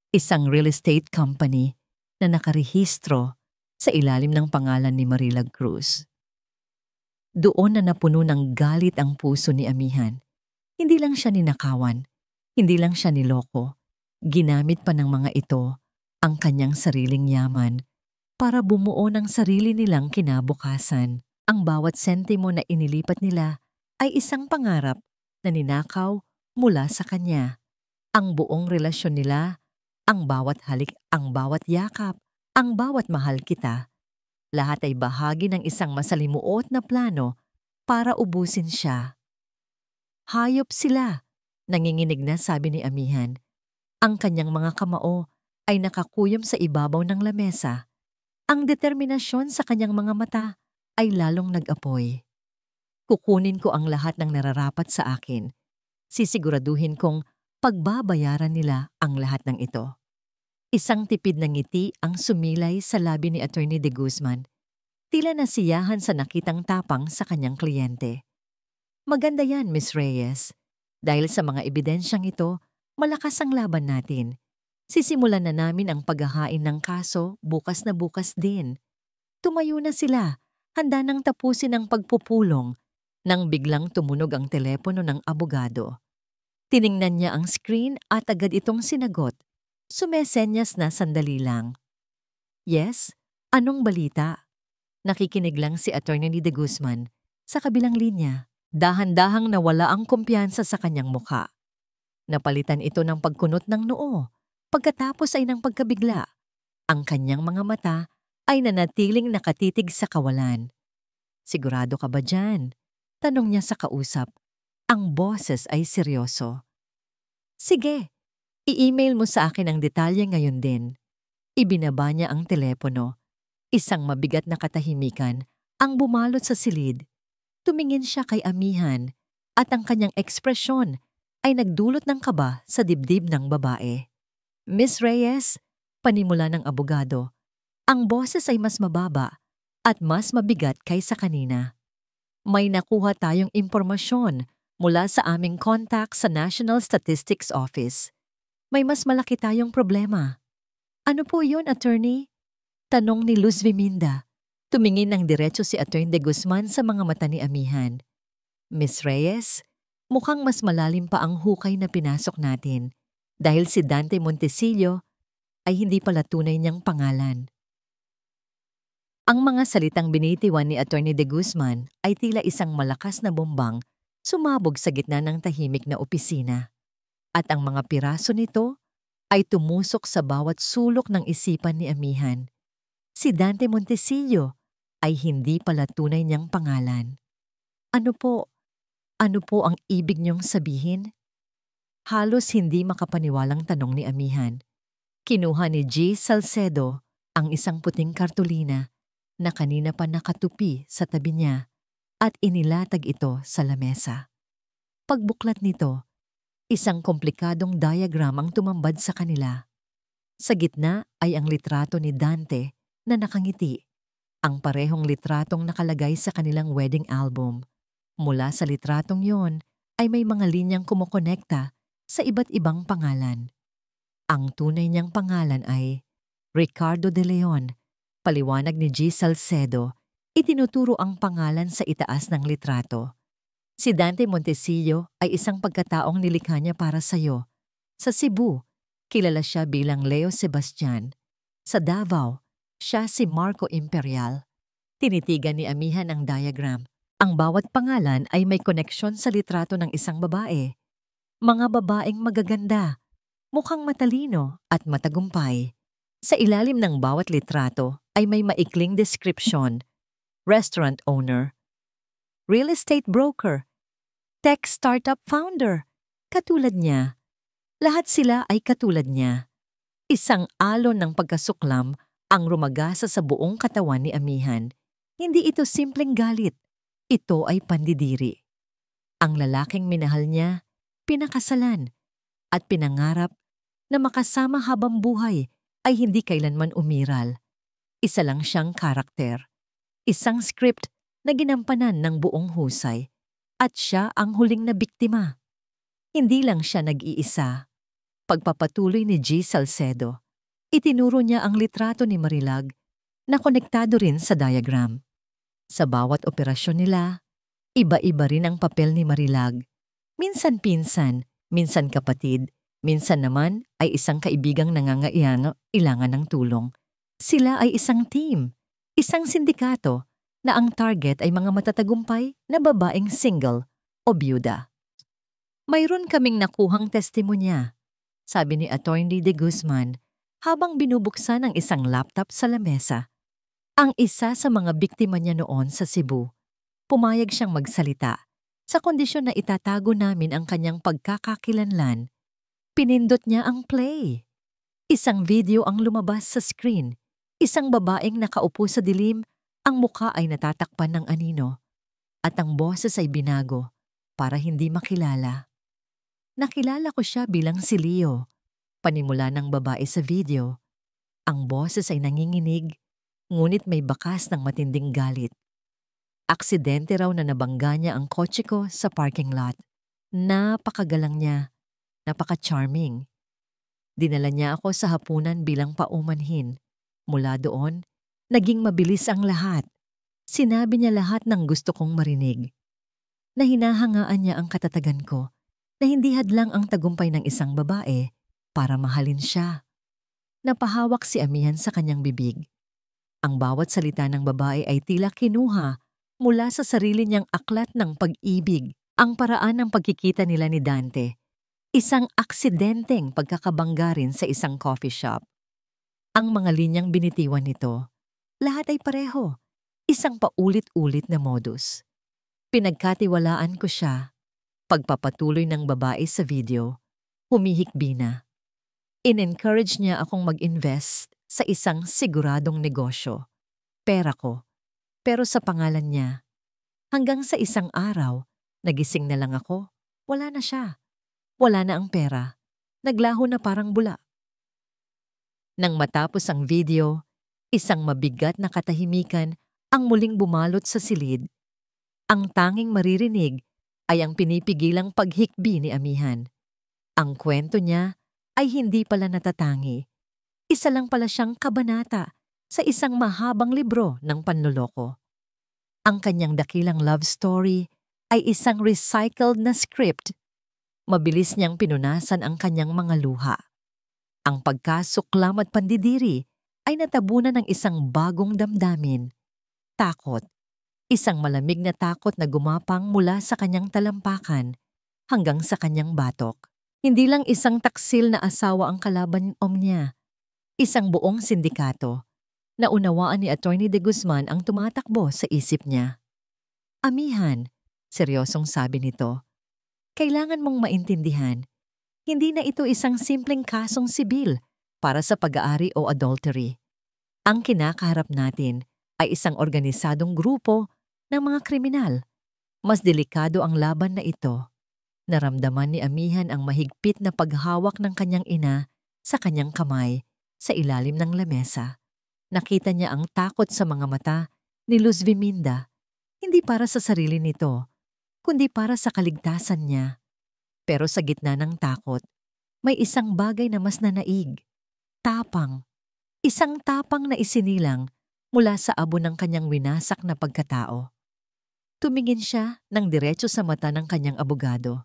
isang real estate company na nakarehistro sa ilalim ng pangalan ni Marilag Cruz. Doon na napuno ng galit ang puso ni Amihan. Hindi lang siya ninakawan, hindi lang siya niloko. Ginamit pa ng mga ito ang kanyang sariling yaman para bumuo ng sarili nilang kinabukasan. Ang bawat sentimo na inilipat nila ay isang pangarap na ninakaw mula sa kanya. Ang buong relasyon nila, ang bawat halik, ang bawat yakap, ang bawat mahal kita, lahat ay bahagi ng isang masalimuot na plano para ubusin siya. Hayop sila, nanginginig na sabi ni Amihan. Ang kanyang mga kamao ay nakakuyom sa ibabaw ng lamesa. Ang determinasyon sa kanyang mga mata ay lalong nag-apoy. Kukunin ko ang lahat ng nararapat sa akin. Sisiguraduhin kong pagbabayaran nila ang lahat ng ito. Isang tipid na ngiti ang sumilay sa labi ni Attorney De Guzman. Tila nasiyahan sa nakitang tapang sa kanyang kliyente. Maganda yan, Miss Reyes. Dahil sa mga ebidensyang ito, malakas ang laban natin. Sisimulan na namin ang paghahain ng kaso bukas na bukas din. Tumayo na sila, handa nang tapusin ang pagpupulong, nang biglang tumunog ang telepono ng abogado. Tiningnan niya ang screen at agad itong sinagot. Sumesenyas na sandali lang. Yes, Anong balita? Nakikinig lang si Attorney De Guzman sa kabilang linya. Dahan-dahang nawala ang kumpiyansa sa kanyang muka. Napalitan ito ng pagkunot ng noo. Pagkatapos ay ng pagkabigla. Ang kanyang mga mata ay nanatiling nakatitig sa kawalan. Sigurado ka ba dyan? Tanong niya sa kausap. Ang boses ay seryoso. Sige, i-email mo sa akin ang detalye ngayon din. Ibinaba niya ang telepono. Isang mabigat na katahimikan ang bumalot sa silid. Tumingin siya kay amihan at ang kanyang ekspresyon ay nagdulot ng kaba sa dibdib ng babae. Miss Reyes, panimula ng abogado, ang boses ay mas mababa at mas mabigat kaysa kanina. May nakuha tayong impormasyon mula sa aming contact sa National Statistics Office. May mas malaki tayong problema. Ano po yun, attorney? Tanong ni Luz Viminda. Tumingin ng diretso si Attorney De Guzman sa mga mata ni amihan. Miss Reyes, mukhang mas malalim pa ang hukay na pinasok natin dahil si Dante Montecillo ay hindi pala tunay niyang pangalan. Ang mga salitang binitiwan ni Attorney De Guzman ay tila isang malakas na bombang sumabog sa gitna ng tahimik na opisina. At ang mga piraso nito ay tumusok sa bawat sulok ng isipan ni amihan. Si Dante Montecillo ay hindi pala tunay niyang pangalan. Ano po ang ibig niyong sabihin? Halos hindi makapaniwalang tanong ni amihan. Kinuha ni G. Salcedo ang isang puting kartulina na kanina pa nakatupi sa tabi niya at inilatag ito sa lamesa. Pagbuklat nito, isang komplikadong diagram ang tumambad sa kanila. Sa gitna ay ang litrato ni Dante na nakangiti. Ang parehong litratong nakalagay sa kanilang wedding album. Mula sa litratong yon ay may mga linyang kumukonekta sa iba't ibang pangalan. Ang tunay niyang pangalan ay Ricardo de Leon. Paliwanag ni G. Salcedo, itinuturo ang pangalan sa itaas ng litrato. Si Dante Montecillo ay isang pagkataong nilikha niya para sa'yo. Sa Cebu, kilala siya bilang Leo Sebastian. Sa Davao, siya si Marco Imperial. Tinitigan ni amihan ang diagram. Ang bawat pangalan ay may koneksyon sa litrato ng isang babae. Mga babaeng magaganda, mukhang matalino at matagumpay. Sa ilalim ng bawat litrato ay may maikling description. Restaurant owner, real estate broker, tech startup founder. Katulad niya. Lahat sila ay katulad niya. Isang alon ng pagkasuklam ang rumagasa sa buong katawan ni amihan. Hindi ito simpleng galit. Ito ay pandidiri. Ang lalaking minahal niya, pinakasalan, at pinangarap na makasama habang buhay ay hindi kailanman umiral. Isa lang siyang karakter. Isang script na ginampanan ng buong husay. At siya ang huling na biktima. Hindi lang siya nag-iisa. Pagpapatuloy ni G. Salcedo, itinuro niya ang litrato ni Marilag na konektado rin sa diagram. Sa bawat operasyon nila, iba-iba rin ang papel ni Marilag. Minsan pinsan, minsan kapatid, minsan naman ay isang kaibigang nangangailangan ng tulong. Sila ay isang team, isang sindikato na ang target ay mga matatagumpay na babaeng single o byuda. Mayroon kaming nakuhang testimonya, sabi ni Attorney De Guzman habang binubuksan ang isang laptop sa lamesa. Ang isa sa mga biktima niya noon sa Cebu, pumayag siyang magsalita sa kondisyon na itatago namin ang kanyang pagkakakilanlan. Pinindot niya ang play. Isang video ang lumabas sa screen. Isang babaeng nakaupo sa dilim, ang mukha ay natatakpan ng anino. At ang boses ay binago para hindi makilala. Nakilala ko siya bilang si Leo, panimula ng babae sa video. Ang boses ay nanginginig, ngunit may bakas ng matinding galit. Aksidente raw na nabangga niya ang kotse ko sa parking lot. Napakagalang niya, napaka-charming. Dinala niya ako sa hapunan bilang paumanhin. Mula doon, naging mabilis ang lahat. Sinabi niya lahat ng gusto kong marinig. Na hinahangaan niya ang katatagan ko, na hindi hadlang ang tagumpay ng isang babae para mahalin siya. Napahawak si amihan sa kanyang bibig. Ang bawat salita ng babae ay tila kinuha mula sa sarili niyang aklat ng pag-ibig. Ang paraan ng pagkikita nila ni Dante, isang aksidenteng pagkakabangga rin sa isang coffee shop. Ang mga linyang binitiwan nito, lahat ay pareho, isang paulit-ulit na modus. Pinagkatiwalaan ko siya, pagpapatuloy ng babae sa video, humihikbi na. In-encourage niya akong mag-invest sa isang siguradong negosyo, pera ko, pero sa pangalan niya. Hanggang sa isang araw, nagising na lang ako, wala na siya. Wala na ang pera, naglaho na parang bula. Nang matapos ang video, isang mabigat na katahimikan ang muling bumalot sa silid. Ang tanging maririnig ay ang pinipigilang paghikbi ni Amihan. Ang kwento niya ay hindi pala natatangi. Isa lang pala siyang kabanata sa isang mahabang libro ng panloloko. Ang kanyang dakilang love story ay isang recycled na script. Mabilis niyang pinunasan ang kanyang mga luha. Ang pagkasuklam at pandidiri ay natabunan ng isang bagong damdamin. Takot. Isang malamig na takot na gumapang mula sa kanyang talampakan hanggang sa kanyang batok. Hindi lang isang taksil na asawa ang kalaban niya. Isang buong sindikato. Naunawaan ni Atty. De Guzman ang tumatakbo sa isip niya. Amihan, seryosong sabi nito, kailangan mong maintindihan, hindi na ito isang simpleng kasong sibil para sa pag-aari o adultery. Ang kinakaharap natin ay isang organisadong grupo ng mga kriminal. Mas delikado ang laban na ito. Naramdaman ni Amihan ang mahigpit na paghawak ng kanyang ina sa kanyang kamay sa ilalim ng lamesa. Nakita niya ang takot sa mga mata ni Luz Viminda, hindi para sa sarili nito, kundi para sa kaligtasan niya. Pero sa gitna ng takot, may isang bagay na mas nanaig. Tapang. Isang tapang na isinilang mula sa abo ng kanyang winasak na pagkatao. Tumingin siya ng diretso sa mata ng kanyang abogado.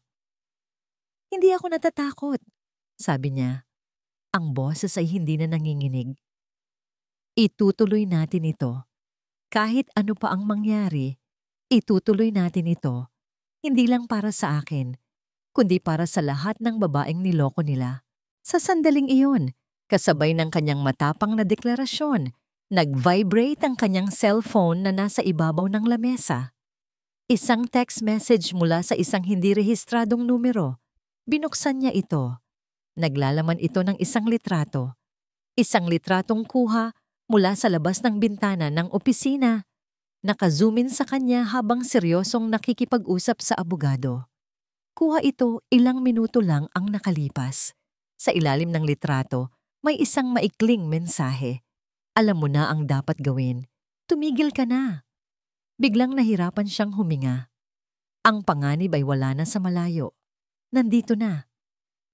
Hindi ako natatakot, sabi niya. Ang boses ay hindi na nanginginig. Itutuloy natin ito. Kahit ano pa ang mangyari, itutuloy natin ito. Hindi lang para sa akin, kundi para sa lahat ng babaeng niloko nila. Sa sandaling iyon, kasabay ng kanyang matapang na deklarasyon, nag-vibrate ang kanyang cellphone na nasa ibabaw ng lamesa. Isang text message mula sa isang hindi rehistradong numero. Binuksan niya ito. Naglalaman ito ng isang litrato. Isang litratong kuha mula sa labas ng bintana ng opisina. Naka-zoom in sa kanya habang seryosong nakikipag-usap sa abogado. Kuha ito ilang minuto lang ang nakalipas. Sa ilalim ng litrato, may isang maikling mensahe. Alam mo na ang dapat gawin. Tumigil ka na. Biglang nahirapan siyang huminga. Ang panganib ay wala na sa malayo. Nandito na.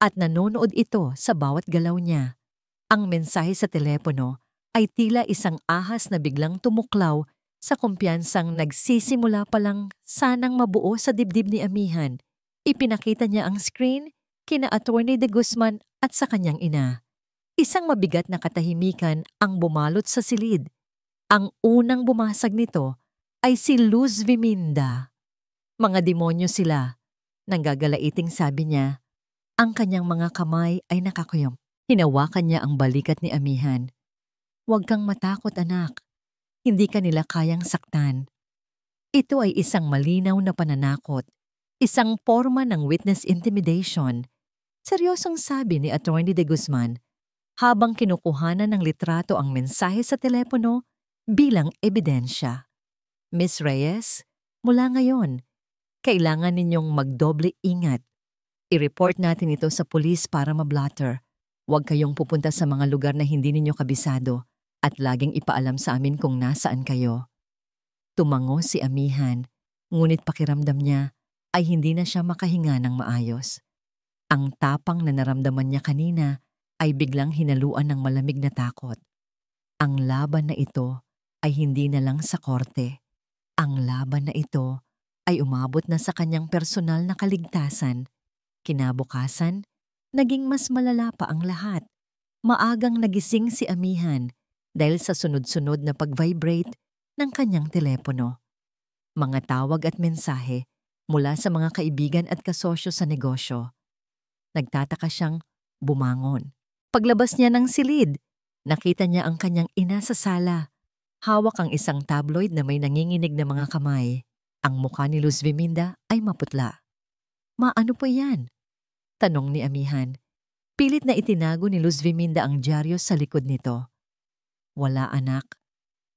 At nanonood ito sa bawat galaw niya. Ang mensahe sa telepono ay tila isang ahas na biglang tumuklaw sa kumpiyansang nagsisimula palang sanang mabuo sa dibdib ni Amihan. Ipinakita niya ang screen kina Atty. De Guzman at sa kanyang ina. Isang mabigat na katahimikan ang bumalot sa silid. Ang unang bumasag nito ay si Luz Viminda. Mga demonyo sila. Nanggagalaiting sabi niya. Ang kanyang mga kamay ay nakakuyom. Hinawakan niya ang balikat ni Amihan. Huwag kang matakot, anak. Hindi ka nila kayang saktan. Ito ay isang malinaw na pananakot. Isang forma ng witness intimidation. Seryosong sabi ni Atty. De Guzman habang kinukuhanan ng litrato ang mensahe sa telepono bilang ebidensya. Miss Reyes, mula ngayon, kailangan ninyong magdoble ingat. I-report natin ito sa pulis para mablotter. Huwag kayong pupunta sa mga lugar na hindi ninyo kabisado at laging ipaalam sa amin kung nasaan kayo. Tumango si Amihan, ngunit pakiramdam niya ay hindi na siya makahinga ng maayos. Ang tapang na naramdaman niya kanina ay biglang hinaluan ng malamig na takot. Ang laban na ito ay hindi na lang sa korte. Ang laban na ito ay umabot na sa kanyang personal na kaligtasan. Kinabukasan, naging mas malala pa ang lahat. Maagang nagising si Amihan. dahil sa sunod-sunod na pag-vibrate ng kanyang telepono. Mga tawag at mensahe mula sa mga kaibigan at kasosyo sa negosyo. Nagtataka siyang bumangon. Paglabas niya ng silid, nakita niya ang kanyang ina sa sala. Hawak ang isang tabloid na may nanginginig na mga kamay. Ang mukha ni Luz Viminda ay maputla. "Ma, ano po yan?" tanong ni amihan. Pilit na itinago ni Luz Viminda ang dyaryo sa likod nito. "Wala, anak.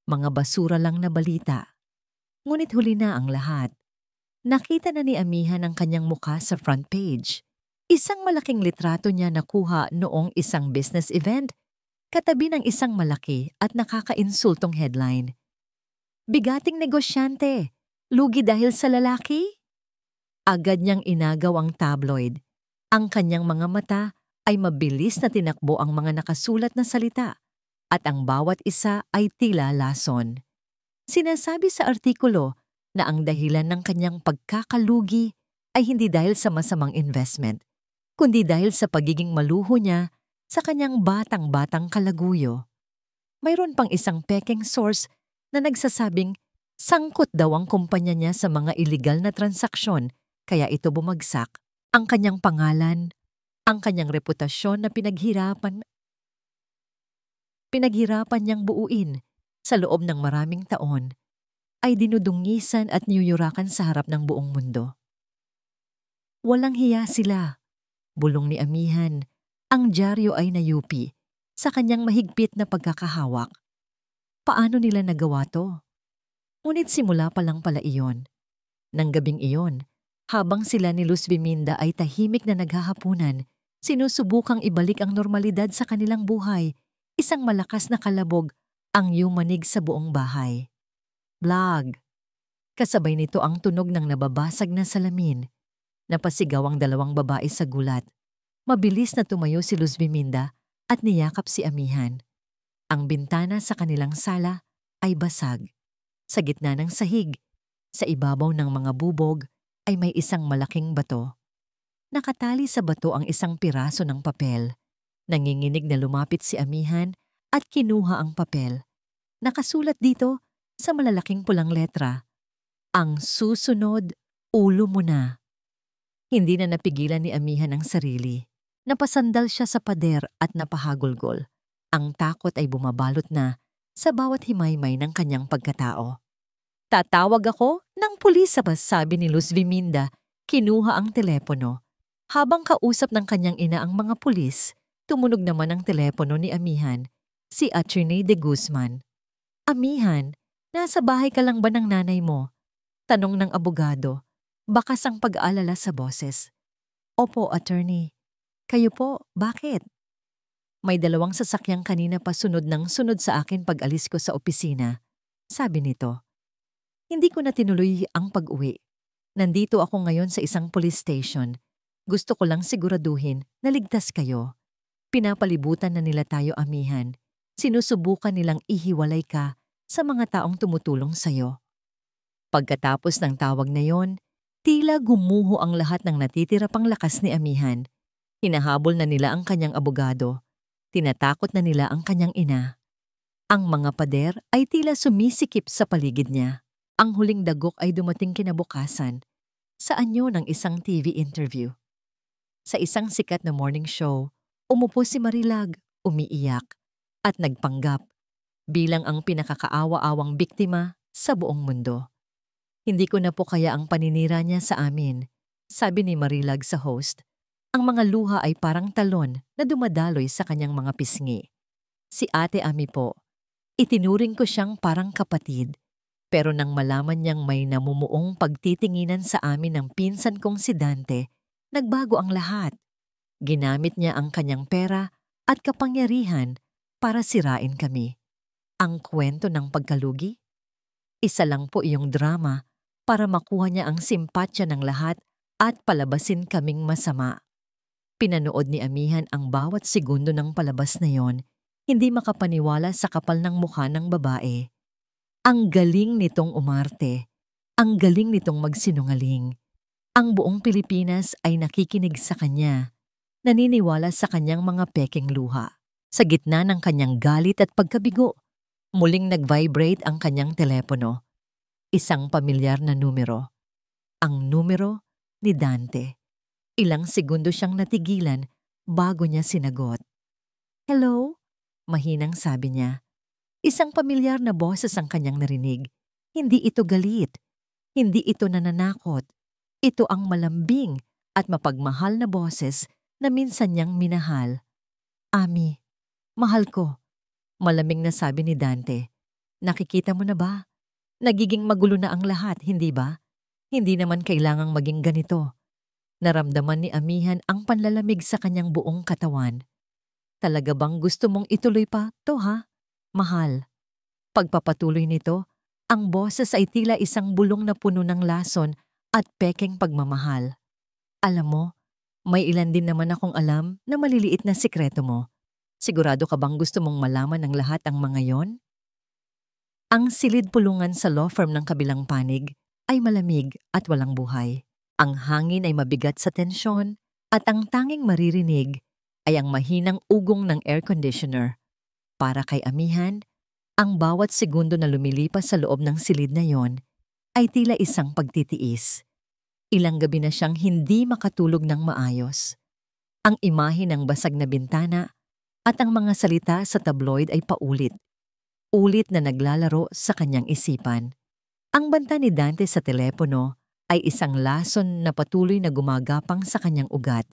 Mga basura lang na balita." Ngunit huli na ang lahat. Nakita na ni amihan ang kanyang mukha sa front page. Isang malaking litrato niya nakuha noong isang business event, katabi ng isang malaki at nakakainsultong headline. "Bigating negosyante, lugi dahil sa lalaki?" Agad niyang inagaw ang tabloid. Ang kanyang mga mata ay mabilis na tinakbo ang mga nakasulat na salita at ang bawat isa ay tila lason. Sinasabi sa artikulo na ang dahilan ng kanyang pagkakalugi ay hindi dahil sa masamang investment, kundi dahil sa pagiging maluho niya sa kanyang batang-batang kalaguyo. Mayroon pang isang pekeng source na nagsasabing sangkot daw ang kumpanya niya sa mga iligal na transaksyon kaya ito bumagsak. Ang kanyang pangalan, ang kanyang reputasyon na pinaghirapan niyang buuin sa loob ng maraming taon ay dinudungisan at niyuyurakan sa harap ng buong mundo. Walang hiya sila, bulong ni amihan. Ang dyaryo ay nayupi sa kanyang mahigpit na pagkakahawak. Paano nila nagawa to? Ngunit simula pa lang pala iyon. Nang gabing iyon, habang sila ni Luz Viminda ay tahimik na naghahapunan, sinusubukang ibalik ang normalidad sa kanilang buhay. Isang malakas na kalabog ang yumanig sa buong bahay. Blag! Kasabay nito ang tunog ng nababasag na salamin. Napasigaw ang dalawang babae sa gulat. Mabilis na tumayo si Luz Viminda at niyakap si amihan. Ang bintana sa kanilang sala ay basag. Sa gitna ng sahig, sa ibabaw ng mga bubog, ay may isang malaking bato. Nakatali sa bato ang isang piraso ng papel. Nanginginig na lumapit si amihan at kinuha ang papel. Nakasulat dito sa malalaking pulang letra, "Ang susunod, ulo mo na." Hindi na napigilan ni amihan ang sarili. Napasandal siya sa pader at napahagulgol. Ang takot ay bumabalot na sa bawat himaymay ng kanyang pagkatao. "Tatawag ako ng pulis," sabi ni Luz Viminda. Kinuha ang telepono. Habang kausap ng kanyang ina ang mga pulis, tumunog naman ang telepono ni amihan, si Attorney De Guzman. "Amihan, nasa bahay ka lang ba ng nanay mo?" tanong ng abogado. Bakas ang pag-aalala sa boses. "Opo, attorney." "Kayo po, bakit?" "May dalawang sasakyang kanina pa sunod ng sunod sa akin pag-alis ko sa opisina," sabi nito. "Hindi ko na tinuloy ang pag-uwi. Nandito ako ngayon sa isang police station. Gusto ko lang siguraduhin na ligtas kayo. Pinapalibutan na nila tayo, amihan. Sinusubukan nilang ihiwalay ka sa mga taong tumutulong sa'yo." Pagkatapos ng tawag na yon, tila gumuho ang lahat ng natitira pang lakas ni amihan. Hinahabol na nila ang kanyang abogado. Tinatakot na nila ang kanyang ina. Ang mga pader ay tila sumisikip sa paligid niya. Ang huling dagok ay dumating kinabukasan sa anyo ng isang TV interview. Sa isang sikat na morning show, umupo si Marilag, umiiyak, at nagpanggap bilang ang pinakakaawa-awang biktima sa buong mundo. "Hindi ko na po kaya ang paninira niya sa amin," sabi ni Marilag sa host. Ang mga luha ay parang talon na dumadaloy sa kanyang mga pisngi. "Si Ate Ami po, itinuring ko siyang parang kapatid. Pero nang malaman niyang may namumuong pagtitinginan sa amin ng pinsan kong si Dante, nagbago ang lahat. Ginamit niya ang kanyang pera at kapangyarihan para sirain kami. Ang kwento ng pagkalugi? Isa lang po iyong drama para makuha niya ang simpatya ng lahat at palabasin kaming masama." Pinanood ni amihan ang bawat segundo ng palabas na yon, hindi makapaniwala sa kapal ng mukha ng babae. Ang galing nitong umarte. Ang galing nitong magsinungaling. Ang buong Pilipinas ay nakikinig sa kanya, naniniwala sa kanyang mga pekeng luha. Sa gitna ng kanyang galit at pagkabigo, Muling nag-vibrate ang kanyang telepono. Isang pamilyar na numero. Ang numero ni Dante. Ilang segundo siyang natigilan bago niya sinagot. "Hello?" Mahinang sabi niya. Isang pamilyar na boses ang kanyang narinig. Hindi ito galit. Hindi ito nananakot. Ito ang malambing at mapagmahal na boses na minsan niyang minahal. "Ami, mahal ko," malamig na sabi ni Dante. "Nakikita mo na ba? Nagiging magulo na ang lahat, hindi ba? Hindi naman kailangang maging ganito." Naramdaman ni Amihan ang panlalamig sa kanyang buong katawan. "Talaga bang gusto mong ituloy pa to, ha? Mahal." Pagpapatuloy nito, ang boses ay tila isang bulong na puno ng lason at pekeng pagmamahal. "Alam mo, may ilan din naman akong alam na maliliit na sikreto mo. Sigurado ka bang gusto mong malaman ng lahat ang mga yon?" Ang silid pulungan sa law firm ng kabilang panig ay malamig at walang buhay. Ang hangin ay mabigat sa tensyon at ang tanging maririnig ay ang mahinang ugong ng air conditioner. Para kay Amihan, ang bawat segundo na lumilipas sa loob ng silid na yon ay tila isang pagtitiis. Ilang gabi na siyang hindi makatulog ng maayos. Ang imahe ng basag na bintana at ang mga salita sa tabloid ay paulit. Ulit na naglalaro sa kanyang isipan. Ang banta ni Dante sa telepono ay isang lason na patuloy na gumagapang sa kanyang ugat.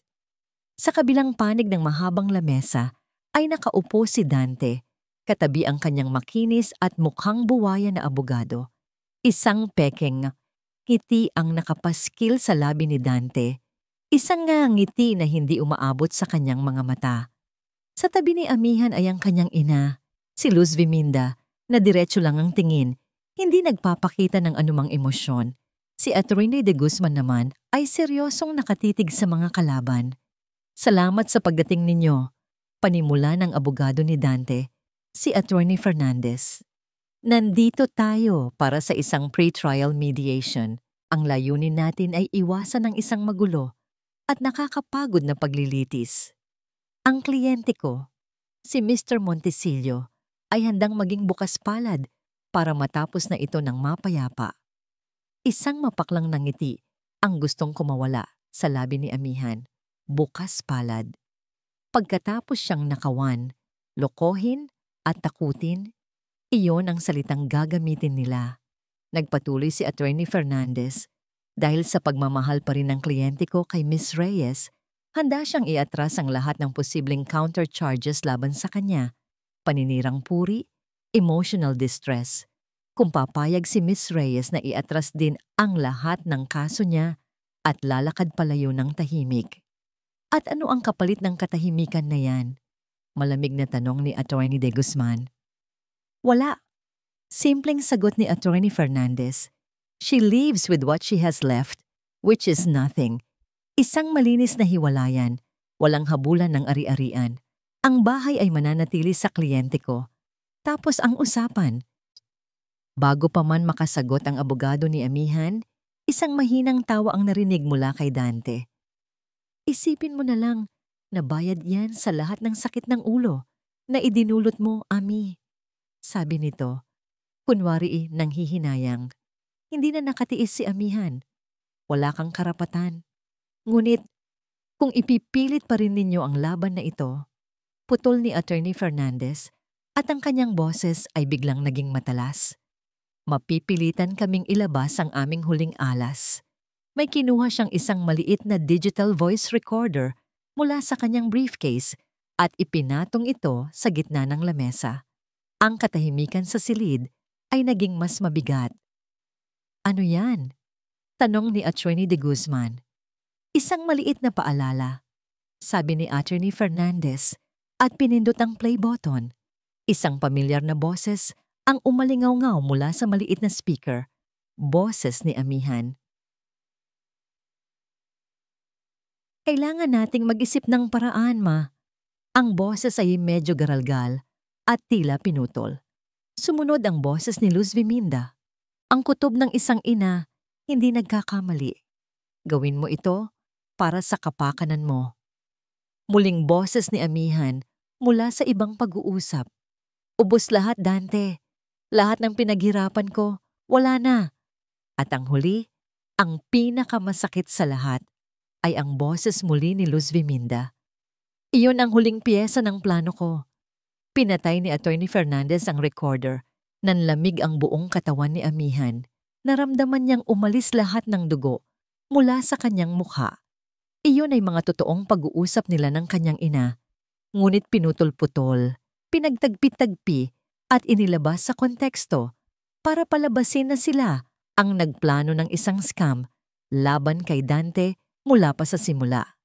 Sa kabilang panig ng mahabang lamesa ay nakaupo si Dante, katabi ang kanyang makinis at mukhang buwaya na abogado. Isang pekeng ngiti ang nakapaskil sa labi ni Dante. Isang nga ngiti na hindi umaabot sa kanyang mga mata. Sa tabi ni Amihan ay ang kanyang ina, si Luz Viminda, na diretso lang ang tingin, hindi nagpapakita ng anumang emosyon. Si Atty. De Guzman naman ay seryosong nakatitig sa mga kalaban. "Salamat sa pagdating ninyo," panimula ng abogado ni Dante, si Atty. Fernandez. "Nandito tayo para sa isang pre-trial mediation. Ang layunin natin ay iwasan ng isang magulo at nakakapagod na paglilitis. Ang kliyente ko, si Mr. Montesillo, ay handang maging bukas palad para matapos na ito ng mapayapa." Isang mapaklang na ngiti ang gustong kumawala sa labi ni Amihan. Bukas palad. Pagkatapos siyang nakawan, lokohin at takutin, iyon ang salitang gagamitin nila. Nagpatuloy si Atty. Fernandez. Dahil sa pagmamahal pa rin ng kliyente ko kay Miss Reyes, handa siyang iatras ang lahat ng posibleng counter charges laban sa kanya. Paninirang puri, emotional distress. Kung papayag si Miss Reyes na iatras din ang lahat ng kaso niya at lalakad palayo ng tahimik. At ano ang kapalit ng katahimikan na yan? Malamig na tanong ni Atty. De Guzman. "Wala." Simpleng sagot ni Atty. Fernandez. "She leaves with what she has left, which is nothing." Isang malinis na hiwalayan, walang habulan ng ari-arian. Ang bahay ay mananatili sa kliyente ko. Tapos ang usapan. Bago pa man makasagot ang abogado ni Amihan, isang mahinang tawa ang narinig mula kay Dante. "Isipin mo na lang, nabayad yan sa lahat ng sakit ng ulo na idinulot mo, Ami." Sabi nito, kunwari nanghihinayang. Hindi na nakatiis si Amihan. "Wala kang karapatan. Ngunit, kung ipipilit pa rin ninyo ang laban na ito," putol ni Atty. Fernandez at ang kanyang boses ay biglang naging matalas. "Mapipilitan kaming ilabas ang aming huling alas." May kinuha siyang isang maliit na digital voice recorder mula sa kanyang briefcase at ipinatong ito sa gitna ng lamesa. Ang katahimikan sa silid ay naging mas mabigat. "Ano yan?" tanong ni Atty. De Guzman. "Isang maliit na paalala," sabi ni Atty. Fernandez at pinindot ang play button. Isang pamilyar na boses ang umalingaw-ngaw mula sa maliit na speaker. Boses ni Amihan. "Kailangan nating mag-isip ng paraan, Ma." Ang boses ay medyo garalgal at tila pinutol. Sumunod ang boses ni Luz Viminda. Ang kutob ng isang ina, hindi nagkakamali. "Gawin mo ito para sa kapakanan mo." Muling boses ni Amihan mula sa ibang pag-uusap. "Ubos lahat, Dante. Lahat ng pinaghirapan ko, wala na. At ang huli, ang pinakamasakit sa lahat ay ang boses muli ni Luz Viminda. Iyon ang huling piyesa ng plano ko. Pinatay ni Attorney Fernandez ang recorder. Nanlamig ang buong katawan ni Amihan. Naramdaman niyang umalis lahat ng dugo mula sa kanyang mukha. Iyon ay mga totoong pag-uusap nila ng kanyang ina. Ngunit pinutol-putol, pinagtagpi-tagpi at inilabas sa konteksto para palabasin na sila ang nagplano ng isang scam laban kay Dante mula pa sa simula.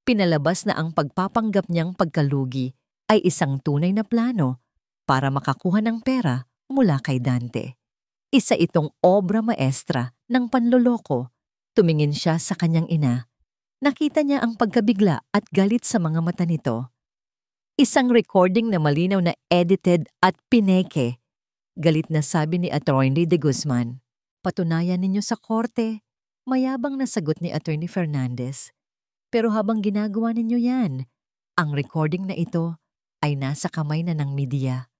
Pinalabas na ang pagpapanggap niyang pagkalugi ay isang tunay na plano para makakuha ng pera mula kay Dante. Isa itong obra maestra ng panloloko. Tumingin siya sa kanyang ina. Nakita niya ang pagkabigla at galit sa mga mata nito. Isang recording na malinaw na edited at pineke. Galit na sabi ni Attorney De Guzman. Patunayan ninyo sa korte. Mayabang na sagot ni Attorney Fernandez. Pero habang ginagawa ninyo yan, ang recording na ito ay nasa kamay na ng media.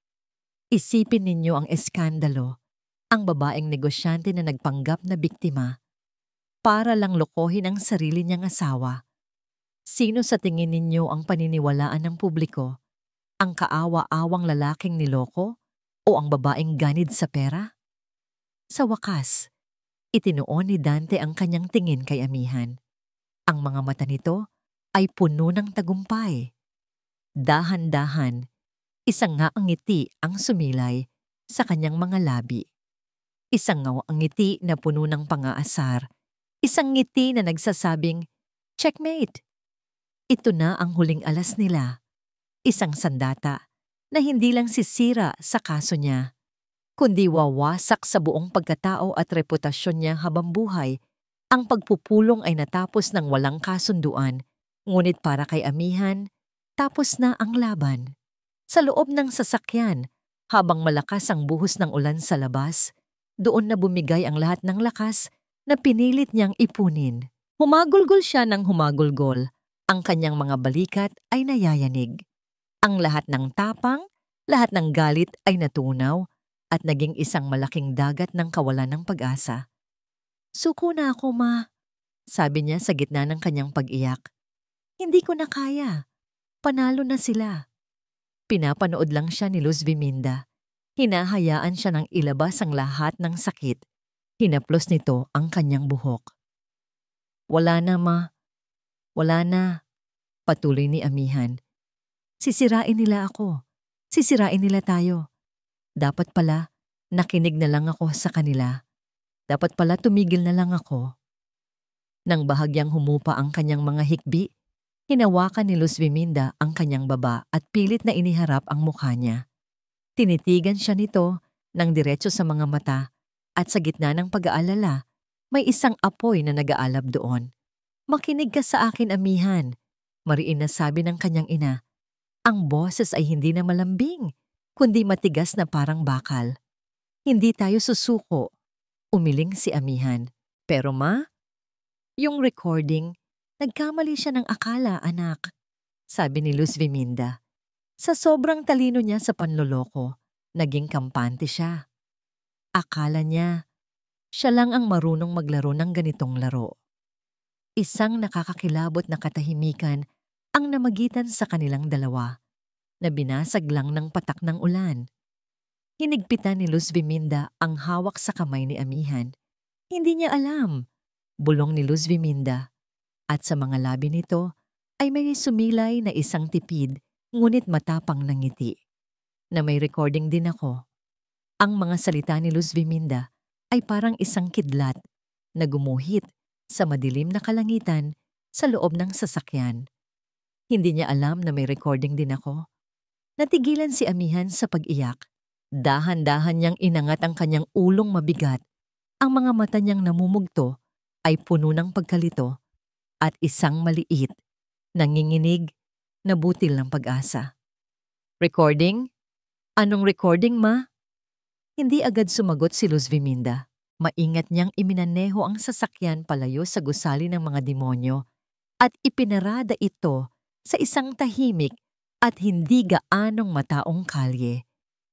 Isipin ninyo ang eskandalo, ang babaeng negosyante na nagpanggap na biktima para lang lokohin ang sarili niyang asawa. Sino sa tingin ninyo ang paniniwalaan ng publiko? Ang kaawa-awang lalaking niloko o ang babaeng ganid sa pera? Sa wakas, itinuon ni Dante ang kanyang tingin kay Amihan. Ang mga mata nito ay puno ng tagumpay. Dahan-dahan, isang nga ang ngiti ang sumilay sa kanyang mga labi. Isang nga ang ngiti na puno ng pang-aasar. Isang ngiti na nagsasabing, "Checkmate!" Ito na ang huling alas nila. Isang sandata na hindi lang sisira sa kaso niya, kundi wawasak sa buong pagkatao at reputasyon niya habang buhay. Ang pagpupulong ay natapos ng walang kasunduan, ngunit para kay Amihan, tapos na ang laban. Sa loob ng sasakyan, habang malakas ang buhos ng ulan sa labas, doon na bumigay ang lahat ng lakas na pinilit niyang ipunin. Humagulgol siya ng humagulgol. Ang kanyang mga balikat ay nayayanig. Ang lahat ng tapang, lahat ng galit ay natunaw at naging isang malaking dagat ng kawalan ng pag-asa. "Suko na ako, ma," sabi niya sa gitna ng kanyang pag-iyak. "Hindi ko na kaya. Panalo na sila." Pinapanood lang siya ni Luz Viminda. Hinahayaan siya ng ilabas ang lahat ng sakit. Hinaplos nito ang kanyang buhok. "Wala na, ma. Wala na," patuloy ni Amihan. "Sisirain nila ako. Sisirain nila tayo. Dapat pala, nakinig na lang ako sa kanila. Dapat pala tumigil na lang ako." Nang bahagyang humupa ang kanyang mga hikbi, hinawakan ni Luz Viminda ang kanyang baba at pilit na iniharap ang mukha niya. Tinitigan siya nito ng diretso sa mga mata at sa gitna ng pag-aalala, may isang apoy na nag-aalab doon. "Makinig ka sa akin, Amihan," mariin na sabi ng kanyang ina. "Ang boses ay hindi na malambing, kundi matigas na parang bakal. Hindi tayo susuko." Umiling si Amihan. "Pero ma, yung recording, nagkamali siya ng akala, anak," sabi ni Luz Viminda. Sa sobrang talino niya sa panloloko, naging kampante siya. Akala niya, siya lang ang marunong maglaro ng ganitong laro. Isang nakakakilabot na katahimikan ang namagitan sa kanilang dalawa, na binasag lang ng patak ng ulan. Hinigpitan ni Luz Viminda ang hawak sa kamay ni Amihan. Hindi niya alam. Bulong ni Luz Viminda. At sa mga labi nito ay may sumilay na isang tipid ngunit matapang na ngiti. Na may recording din ako. Ang mga salita ni Luz Viminda ay parang isang kidlat na gumuhit sa madilim na kalangitan sa loob ng sasakyan. Hindi niya alam na may recording din ako. Natigilan si Amihan sa pag-iyak. Dahan-dahan niyang inangat ang kanyang ulong mabigat. Ang mga mata niyang namumugto ay puno ng pagkalito at isang maliit, nanginginig na butil ng pag-asa. "Recording? Anong recording, ma?" Hindi agad sumagot si Luz Viminda. Maingat niyang iminaneho ang sasakyan palayo sa gusali ng mga demonyo at ipinarada ito sa isang tahimik at hindi gaanong mataong kalye.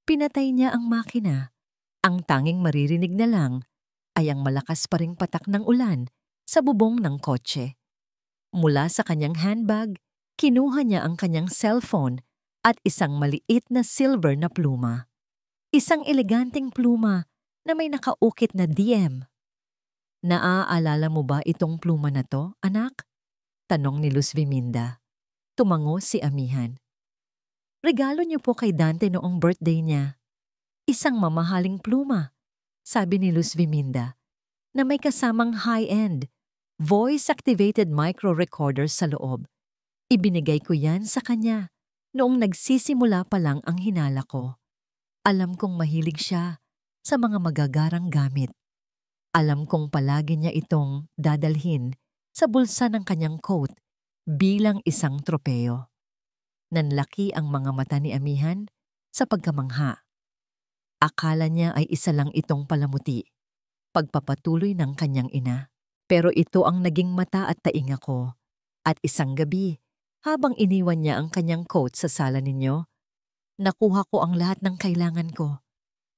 Pinatay niya ang makina. Ang tanging maririnig na lang ay ang malakas pa ring patak ng ulan sa bubong ng kotse. Mula sa kanyang handbag, kinuha niya ang kanyang cellphone at isang maliit na silver na pluma. Isang eleganteng pluma na may nakaukit na DM. "Naaalala mo ba itong pluma na to, anak?" tanong ni Luz Viminda. Tumango si amihan. "Regalo niyo po kay Dante noong birthday niya. Isang mamahaling pluma," sabi ni Luz Viminda, na may kasamang high-end, voice-activated micro-recorder sa loob. "Ibinigay ko yan sa kanya noong nagsisimula pa lang ang hinala ko. Alam kong mahilig siya sa mga magagarang gamit. Alam kong palagi niya itong dadalhin sa bulsa ng kanyang coat bilang isang tropeo." Nanlaki ang mga mata ni amihan sa pagkamangha. Akala niya ay isa lang itong palamuti, pagpapatuloy ng kanyang ina. Pero ito ang naging mata at tainga ko. At isang gabi, habang iniwan niya ang kanyang coat sa sala ninyo, nakuha ko ang lahat ng kailangan ko.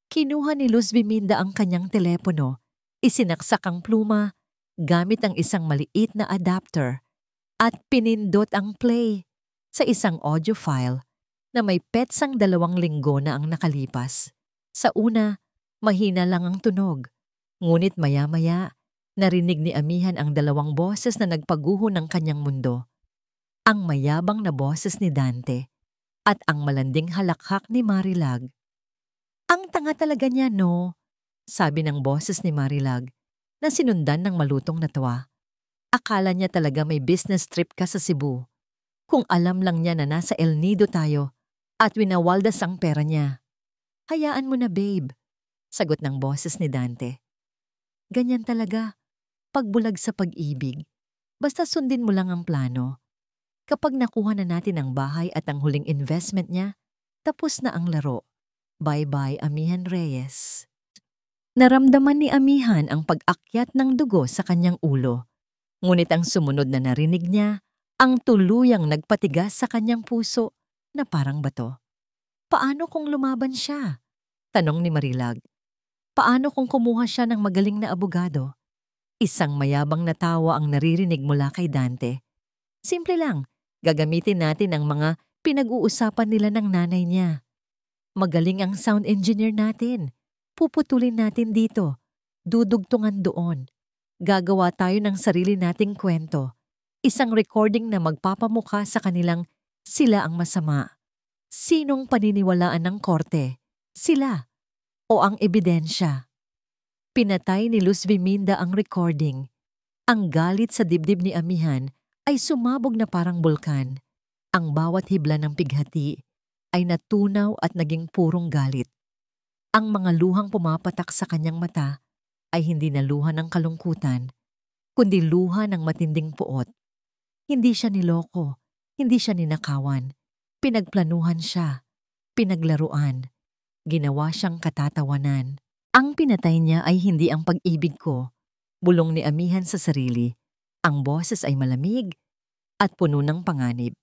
Kinuha ni Luz Viminda ang kanyang telepono, isinaksak ang pluma, gamit ang isang maliit na adapter, at pinindot ang play sa isang audio file na may petsang 2 linggo na ang nakalipas. Sa una, mahina lang ang tunog. Ngunit maya-maya, narinig ni amihan ang 2 boses na nagpaguho ng kanyang mundo. Ang mayabang na boses ni Dante at ang malanding halakhak ni Marilag. "Ang tanga talaga niya, no?" sabi ng boses ni Marilag na sinundan ng malutong na tawa. "Akala niya talaga may business trip ka sa Cebu. Kung alam lang niya na nasa El Nido tayo at winawaldas ang pera niya." "Hayaan mo na, babe," sagot ng boses ni Dante. "Ganyan talaga, pagbulag sa pag-ibig. Basta sundin mo lang ang plano. Kapag nakuha na natin ang bahay at ang huling investment niya, tapos na ang laro. Bye-bye, Amihan Reyes." Naramdaman ni amihan ang pag-akyat ng dugo sa kanyang ulo. Ngunit ang sumunod na narinig niya, ang tuluyang nagpatigas sa kanyang puso na parang bato. "Paano kung lumaban siya?" tanong ni Marilag. "Paano kung kumuha siya ng magaling na abogado?" Isang mayabang na tawa ang naririnig mula kay Dante. "Simple lang, gagamitin natin ang mga pinag-uusapan nila ng nanay niya. Magaling ang sound engineer natin. Puputulin natin dito, dudugtungan doon. Gagawa tayo ng sarili nating kwento. Isang recording na magpapamukha sa kanilang sila ang masama. Sinong paniniwalaan ng korte? Sila o ang ebidensya?" Pinatay ni Luz Viminda ang recording. Ang galit sa dibdib ni amihan ay sumabog na parang bulkan. Ang bawat hibla ng pighati ay natunaw at naging purong galit. Ang mga luhang pumapatak sa kanyang mata ay hindi na luha ng kalungkutan, kundi luha ng matinding puot. Hindi siya niloko, hindi siya ninakawan. Pinagplanuhan siya, pinaglaruan, ginawa siyang katatawanan. Ang pinatay niya ay hindi ang pag-ibig ko, bulong ni amihan sa sarili. Ang boses ay malamig at puno ng panganib.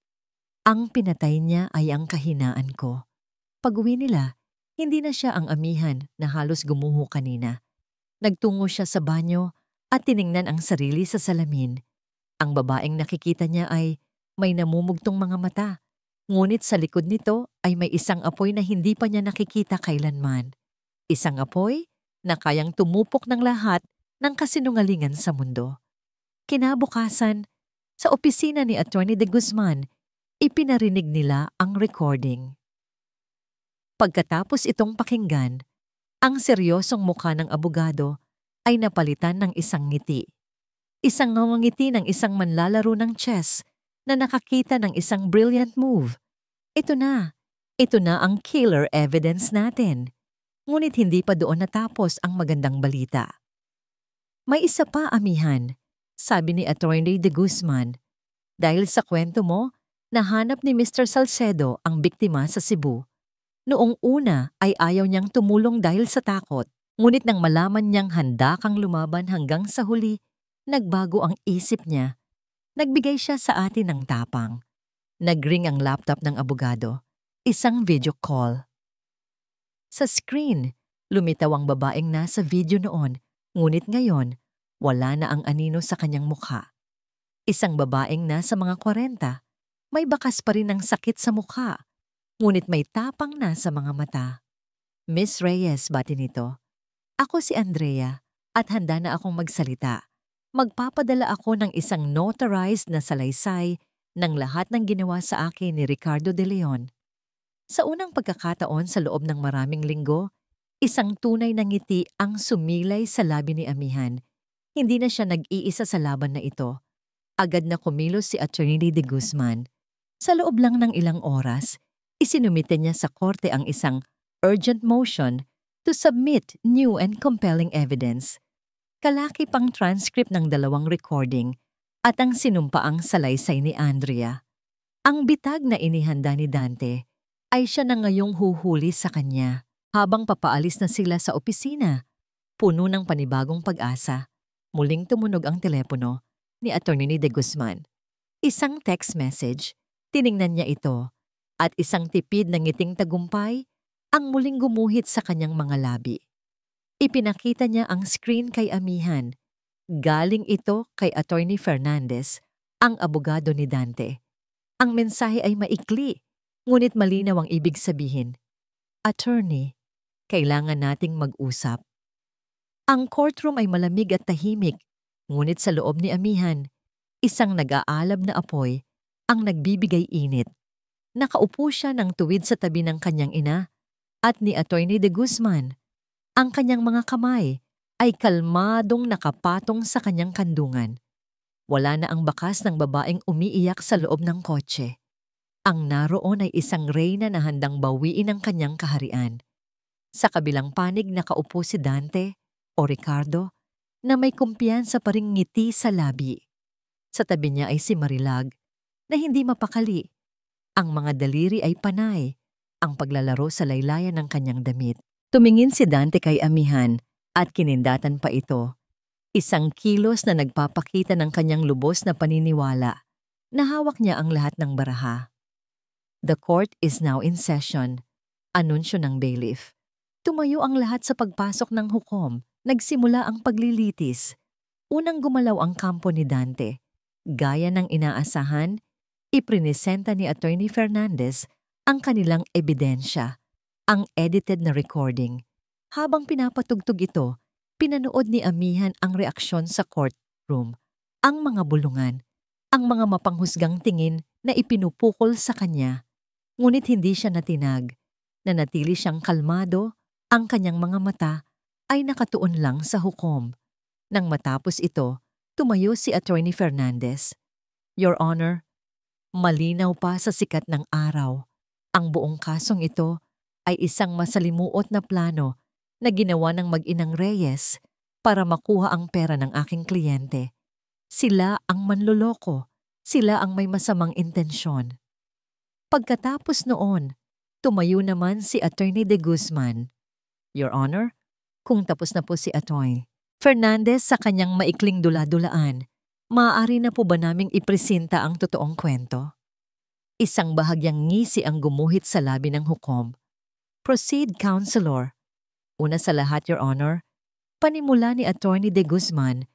Ang pinatay niya ay ang kahinaan ko. Pag-uwi nila, hindi na siya ang amihan na halos gumuho kanina. Nagtungo siya sa banyo at tiningnan ang sarili sa salamin. Ang babaeng nakikita niya ay may namumugtong mga mata. Ngunit sa likod nito ay may isang apoy na hindi pa niya nakikita kailanman. Isang apoy na kayang tumupok ng lahat ng kasinungalingan sa mundo. Kinabukasan, sa opisina ni Atty. De Guzman, ipinarinig nila ang recording. Pagkatapos itong pakinggan, ang seryosong mukha ng abogado ay napalitan ng isang ngiti. Isang ngiti ng isang manlalaro ng chess na nakakita ng isang brilliant move. Ito na ang killer evidence natin. Ngunit hindi pa doon natapos ang magandang balita. "May isa pa, amihan," sabi ni Atty. De Guzman. "Dahil sa kwento mo, nahanap ni Mr. Salcedo ang biktima sa Cebu. Noong una ay ayaw niyang tumulong dahil sa takot. Ngunit nang malaman niyang handa kang lumaban hanggang sa huli, nagbago ang isip niya. Nagbigay siya sa atin ng tapang." Nagring ang laptop ng abogado. Isang video call. Sa screen, Lumitaw ang babaeng nasa video noon, ngunit ngayon, wala na ang anino sa kanyang mukha. Isang babaeng nasa mga 40, may bakas pa rin ng sakit sa mukha, ngunit may tapang na sa mga mata. Miss Reyes, bati nito. Ako si Andrea at handa na akong magsalita. Magpapadala ako ng isang notarized na salaysay ng lahat ng ginawa sa akin ni Ricardo de Leon. Sa unang pagkakataon sa loob ng maraming linggo, isang tunay na ngiti ang sumilay sa labi ni Amihan. Hindi na siya nag-iisa sa laban na ito. Agad na kumilos si Atty. de Guzman. Sa loob lang ng ilang oras, isinumite niya sa korte ang isang urgent motion to submit new and compelling evidence. Kalaki pang transcript ng 2 recording at ang sinumpaang salaysay ni Andrea. Ang bitag na inihanda ni Dante ay siya na ngayong huhuli sa kanya. Habang papaalis na sila sa opisina, puno ng panibagong pag-asa, muling tumunog ang telepono ni Atty. de Guzman. Isang text message, tiningnan niya ito, at isang tipid na ngiting tagumpay ang muling gumuhit sa kanyang mga labi. Ipinakita niya ang screen kay Amihan. Galing ito kay Atty. Fernandez, ang abogado ni Dante. Ang mensahe ay maikli, ngunit malinaw ang ibig sabihin. Attorney, kailangan nating mag-usap. Ang courtroom ay malamig at tahimik, ngunit sa loob ni Amihan, isang nag-aalab na apoy ang nagbibigay init. Nakaupo siya ng tuwid sa tabi ng kanyang ina at ni Atty. de Guzman. Ang kanyang mga kamay ay kalmadong nakapatong sa kanyang kandungan. Wala na ang bakas ng babaeng umiiyak sa loob ng kotse. Ang naroon ay isang reyna na handang bawiin ang kanyang kaharian. Sa kabilang panig nakaupo si Dante o Ricardo na may kumpiyansa pa ring ngiti sa labi. Sa tabi niya ay si Marilag na hindi mapakali. Ang mga daliri ay panay, ang paglalaro sa laylayan ng kanyang damit. Tumingin si Dante kay Amihan at kinindatan pa ito. Isang kilos na nagpapakita ng kanyang lubos na paniniwala na hawak niya ang lahat ng baraha. The court is now in session. Anunsyo ng bailiff. Tumayo ang lahat sa pagpasok ng hukom. Nagsimula ang paglilitis. Unang gumalaw ang kampo ni Dante. Gaya ng inaasahan, iprinesenta ni Atty. Fernandez ang kanilang ebidensya, ang edited na recording. Habang pinapatugtog ito, pinanood ni Amihan ang reaksyon sa courtroom, ang mga bulungan, ang mga mapanghusgang tingin na ipinupukol sa kanya. Ngunit hindi siya natinag. Nanatili siyang kalmado, ang kanyang mga mata ay nakatuon lang sa hukom. Nang matapos ito, tumayo si Atty. Fernandez. Your Honor, malinaw pa sa sikat ng araw. Ang buong kasong ito ay isang masalimuot na plano na ginawa ng mag-inang Reyes para makuha ang pera ng aking kliyente. Sila ang manloloko. Sila ang may masamang intensyon. Pagkatapos noon, tumayo naman si Atty. de Guzman. Your Honor, kung tapos na po si Atty. Fernandez sa kanyang maikling dula-dulaan, maaari na po ba naming ipresenta ang totoong kwento? Isang bahagyang ngisi ang gumuhit sa labi ng hukom. Proceed, Counselor. Una sa lahat, Your Honor, panimula ni Atty. de Guzman,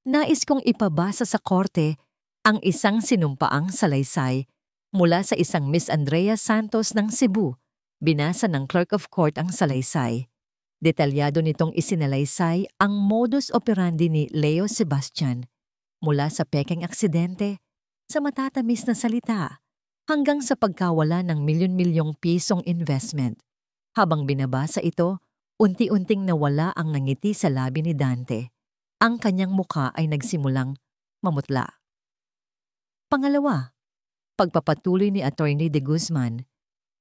nais kong ipabasa sa korte ang isang sinumpaang salaysay mula sa isang Miss Andrea Santos ng Cebu. Binasa ng Clerk of Court ang salaysay. Detalyado nitong isinalaysay ang modus operandi ni Leo Sebastian mula sa pekeng aksidente, sa matatamis na salita, hanggang sa pagkawala ng milyon-milyong pisong investment. Habang binabasa ito, unti-unting nawala ang nangiti sa labi ni Dante. Ang kanyang mukha ay nagsimulang mamutla. Pangalawa, pagpapatuloy ni Atty. de Guzman,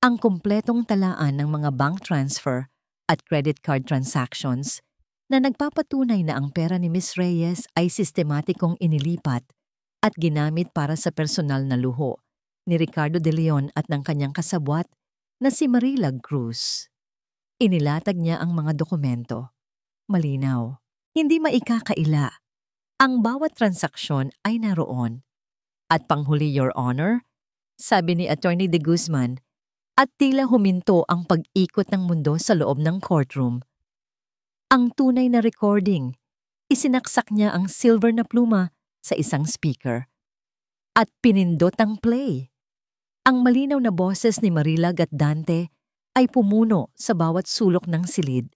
ang kumpletong talaan ng mga bank transfer at credit card transactions na nagpapatunay na ang pera ni Miss Reyes ay sistematikong inilipat at ginamit para sa personal na luho ni Ricardo de Leon at ng kanyang kasabwat na si Marilag Cruz. Inilatag niya ang mga dokumento. Malinaw, hindi maikakaila. Ang bawat transaksyon ay naroon. At panghuli, Your Honor, sabi ni Atty. de Guzman, at tila huminto ang pag-ikot ng mundo sa loob ng courtroom. Ang tunay na recording. Isinaksak niya ang silver na pluma sa isang speaker. At pinindot ang play. Ang malinaw na boses ni Marilag at Dante ay pumuno sa bawat sulok ng silid.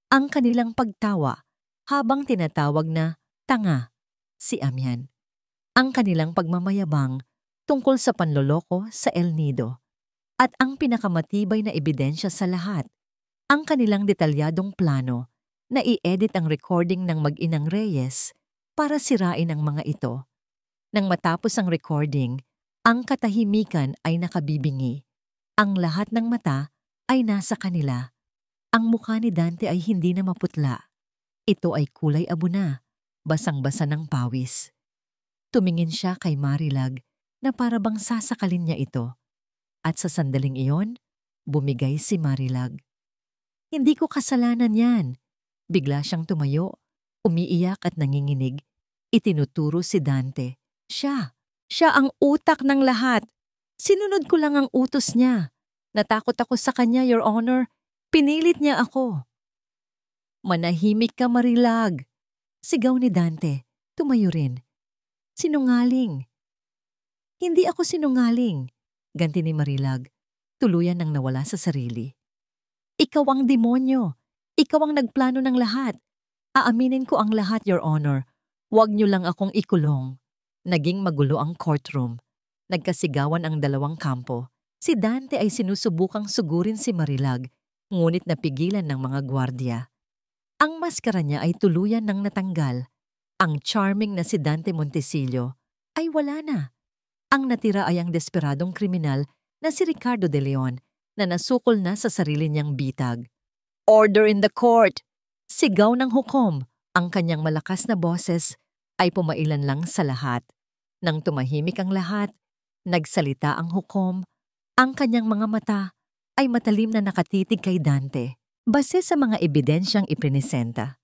Ang kanilang pagtawa habang tinatawag na tanga si Amihan. Ang kanilang pagmamayabang tungkol sa panloloko sa El Nido. At ang pinakamatibay na ebidensya sa lahat, ang kanilang detalyadong plano na i-edit ang recording ng mag-inang Reyes para sirain ang mga ito. Nang matapos ang recording, ang katahimikan ay nakabibingi. Ang lahat ng mata ay nasa kanila. Ang mukha ni Dante ay hindi na maputla. Ito ay kulay abo na, basang-basa ng pawis. Tumingin siya kay Marilag na parabang sasakalin niya ito. At sa sandaling iyon, bumigay si Marilag. Hindi ko kasalanan yan. Bigla siyang tumayo, umiiyak at nanginginig. Itinuturo si Dante. Siya ang utak ng lahat. Sinunod ko lang ang utos niya. Natakot ako sa kanya, Your Honor. Pinilit niya ako. Manahimik ka, Marilag. Sigaw ni Dante. Tumayo rin. Sinungaling. Hindi ako sinungaling. Ganti ni Marilag. Tuluyan nang nawala sa sarili. Ikaw ang demonyo. Ikaw ang nagplano ng lahat. Aaminin ko ang lahat, Your Honor. Huwag niyo lang akong ikulong. Naging magulo ang courtroom. Nagkasigawan ang dalawang kampo. Si Dante ay sinusubukang sugurin si Marilag, ngunit napigilan ng mga gwardya. Ang maskara niya ay tuluyan ng natanggal. Ang charming na si Dante Montesillo ay wala na. Ang natira ay ang desperadong kriminal na si Ricardo de Leon na nasukol na sa sarili niyang bitag. Order in the court! Sigaw ng hukom. Ang kanyang malakas na boses ay pumailan lang sa lahat. Nang tumahimik ang lahat, nagsalita ang hukom. Ang kanyang mga mata ay matalim na nakatitig kay Dante, base sa mga ebidensyang iprinisenta.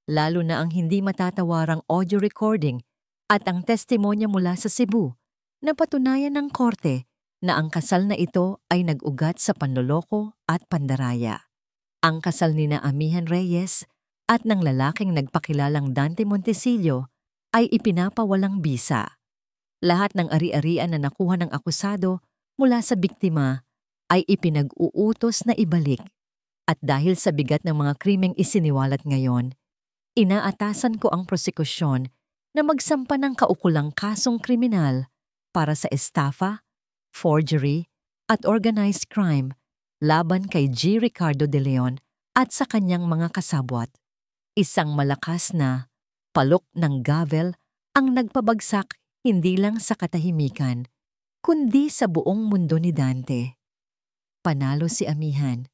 Lalo na ang hindi matatawarang audio recording at ang testimonya mula sa Cebu na patunayan ng korte na ang kasal na ito ay nag-ugat sa panloloko at pandaraya. Ang kasal ni na Amihan Reyes at ng lalaking nagpakilalang Dante Montesillo ay ipinapawalang bisa. Lahat ng ari-arian na nakuha ng akusado mula sa biktima ay ipinag-uutos na ibalik. At dahil sa bigat ng mga krimeng isiniwalat ngayon, inaatasan ko ang prosekusyon na magsampa ng kaukulang kasong kriminal para sa estafa, forgery at organized crime laban kay G. Ricardo de Leon at sa kanyang mga kasabwat. Isang malakas na palok ng gavel ang nagpabagsak hindi lang sa katahimikan, kundi sa buong mundo ni Dante. Panalo si Amihan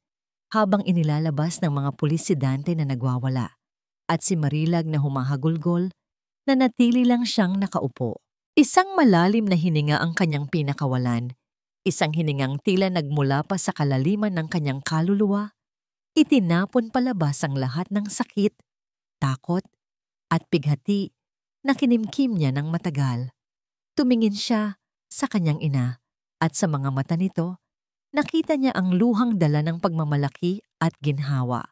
habang inilalabas ng mga pulis si Dante na nagwawala at si Marilag na humahagulgol na natili lang siyang nakaupo. Isang malalim na hininga ang kanyang pinakawalan. Isang hiningang tila nagmula pa sa kalaliman ng kanyang kaluluwa. Itinapon palabas ang lahat ng sakit, takot, at pighati na kinimkim niya ng matagal. Tumingin siya sa kanyang ina at sa mga mata nito, nakita niya ang luhang dala ng pagmamalaki at ginhawa.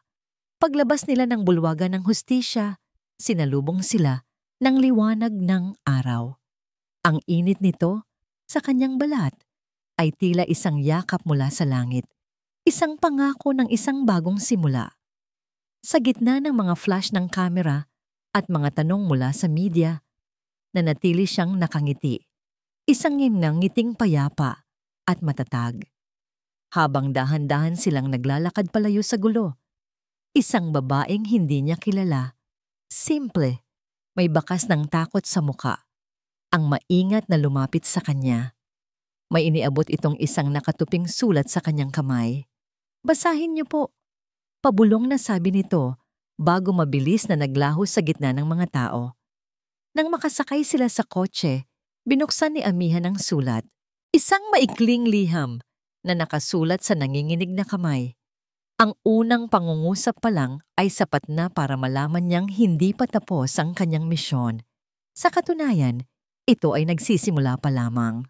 Paglabas nila ng bulwagan ng hustisya, sinalubong sila ng liwanag ng araw. Ang init nito sa kanyang balat ay tila isang yakap mula sa langit, isang pangako ng isang bagong simula. Sa gitna ng mga flash ng kamera at mga tanong mula sa media, nanatili siyang nakangiti, isang ngiting payapa at matatag. Habang dahan-dahan silang naglalakad palayo sa gulo, isang babaeng hindi niya kilala, simple, may bakas ng takot sa muka, ang maingat na lumapit sa kanya. May iniabot itong isang nakatuping sulat sa kanyang kamay. Basahin niyo po. Pabulong na sabi nito bago mabilis na naglaho sa gitna ng mga tao. Nang makasakay sila sa kotse, binuksan ni Amihan ang sulat. Isang maikling liham na nakasulat sa nanginginig na kamay. Ang unang pangungusap pa lang ay sapat na para malaman niyang hindi pa tapos ang kanyang misyon. Sa katunayan, ito ay nagsisimula pa lamang.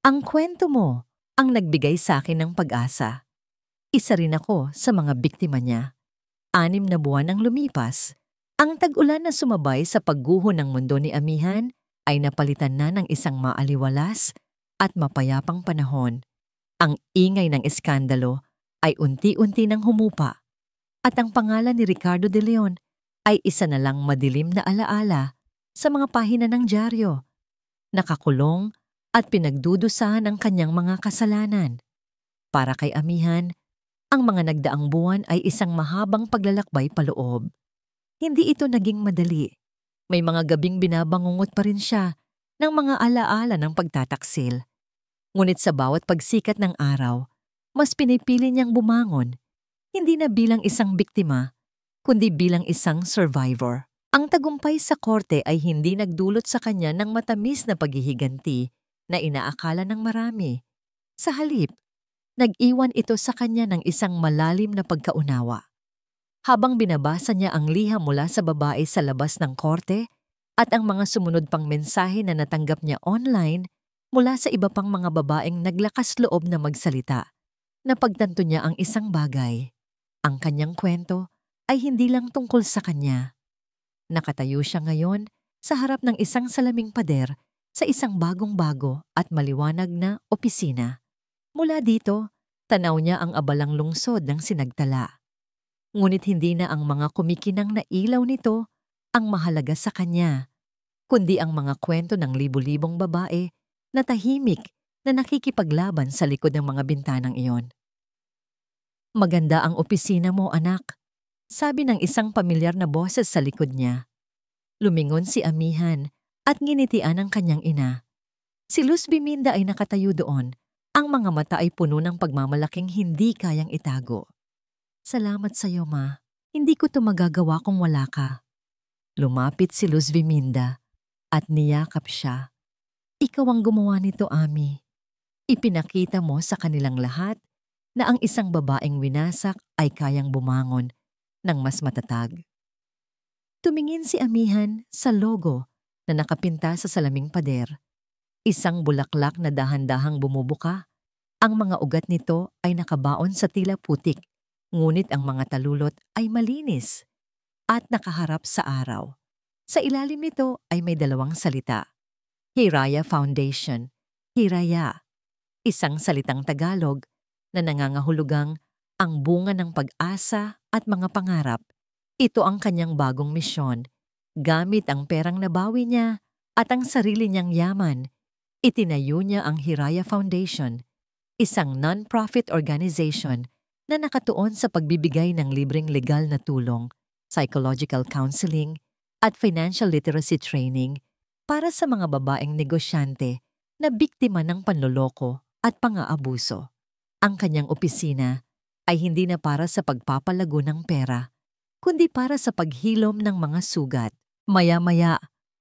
Ang kwento mo ang nagbigay sa akin ng pag-asa. Isa rin ako sa mga biktima niya. 6 na buwan ang lumipas. Ang tag-ulan na sumabay sa pagguho ng mundo ni Amihan ay napalitan na ng isang maaliwalas at mapayapang panahon. Ang ingay ng iskandalo ay unti-unti nang humupa at ang pangalan ni Ricardo de Leon ay isa na lang madilim na alaala sa mga pahina ng dyaryo. Nakakulong at pinagdudusahan ang kanyang mga kasalanan. Para kay Amihan, ang mga nagdaang buwan ay isang mahabang paglalakbay paloob. Hindi ito naging madali. May mga gabing binabangungot pa rin siya ng mga alaala ng pagtataksil. Ngunit sa bawat pagsikat ng araw, mas pinipili niyang bumangon, hindi na bilang isang biktima, kundi bilang isang survivor. Ang tagumpay sa korte ay hindi nagdulot sa kanya ng matamis na paghihiganti na inaakala ng marami. Sa halip, nag-iwan ito sa kanya ng isang malalim na pagkaunawa. Habang binabasa niya ang liham mula sa babae sa labas ng korte at ang mga sumunod pang mensahe na natanggap niya online mula sa iba pang mga babaeng naglakas loob na magsalita, napagtanto niya ang isang bagay. Ang kanyang kwento ay hindi lang tungkol sa kanya. Nakatayo siya ngayon sa harap ng isang salaming pader sa isang bagong-bago at maliwanag na opisina. Mula dito, tanaw niya ang abalang lungsod ng Sinagtala. Ngunit hindi na ang mga kumikinang na ilaw nito ang mahalaga sa kanya, kundi ang mga kwento ng libu-libong babae na tahimik na nakikipaglaban sa likod ng mga bintanang iyon. "Maganda ang opisina mo, anak," sabi ng isang pamilyar na boses sa likod niya. Lumingon si Amihan at nginitian ang kanyang ina. Si Luz Biminda ay nakatayo doon. Ang mga mata ay puno ng pagmamalaking hindi kayang itago. "Salamat sa iyo, Ma. Hindi ko ito magagawa kung wala ka." Lumapit si Luz Biminda at niyakap siya. "Ikaw ang gumawa nito, Ami. Ipinakita mo sa kanilang lahat na ang isang babaeng winasak ay kayang bumangon ng mas matatag." Tumingin si Amihan sa logo na nakapinta sa salaming pader. Isang bulaklak na dahan-dahang bumubuka. Ang mga ugat nito ay nakabaon sa tila putik, ngunit ang mga talulot ay malinis at nakaharap sa araw. Sa ilalim nito ay may 2 salita. Hiraya Foundation, Hiraya, isang salitang Tagalog na nangangahulugang ang bunga ng pag-asa at mga pangarap. Ito ang kanyang bagong misyon. Gamit ang perang nabawi niya at ang sarili niyang yaman, itinayo niya ang Hiraya Foundation, isang non-profit organization na nakatuon sa pagbibigay ng libreng legal na tulong, psychological counseling, at financial literacy training para sa mga babaeng negosyante na biktima ng panloloko at pang-aabuso. Ang kanyang opisina ay hindi na para sa pagpapalago ng pera, kundi para sa paghilom ng mga sugat. Maya-maya,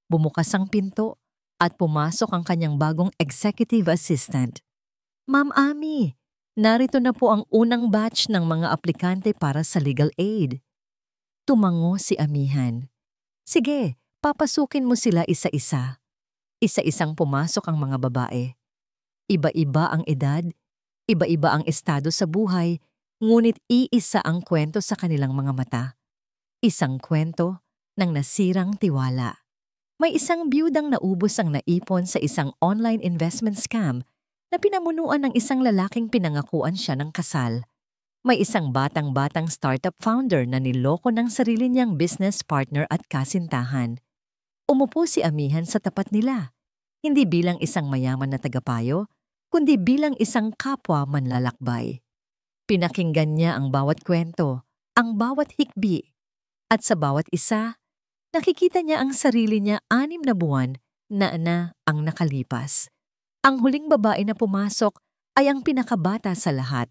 bumukas ang pinto at pumasok ang kanyang bagong executive assistant. "Ma'am Ami, narito na po ang unang batch ng mga aplikante para sa legal aid." Tumango si Amihan. "Sige, papasukin mo sila isa-isa." Isa-isang pumasok ang mga babae. Iba-iba ang edad, iba-iba ang estado sa buhay, ngunit iisa ang kwento sa kanilang mga mata. Isang kwento ng nasirang tiwala. May isang biyudang naubos ang naipon sa isang online investment scam na pinamunuan ng isang lalaking pinangakuan siya ng kasal. May isang batang-batang startup founder na niloko ng sarili niyang business partner at kasintahan. Umupo si Amihan sa tapat nila, hindi bilang isang mayaman na tagapayo, kundi bilang isang kapwa manlalakbay. Pinakinggan niya ang bawat kwento, ang bawat hikbi, at sa bawat isa, nakikita niya ang sarili niya 6 na buwan na ang nakalipas. Ang huling babae na pumasok ay ang pinakabata sa lahat.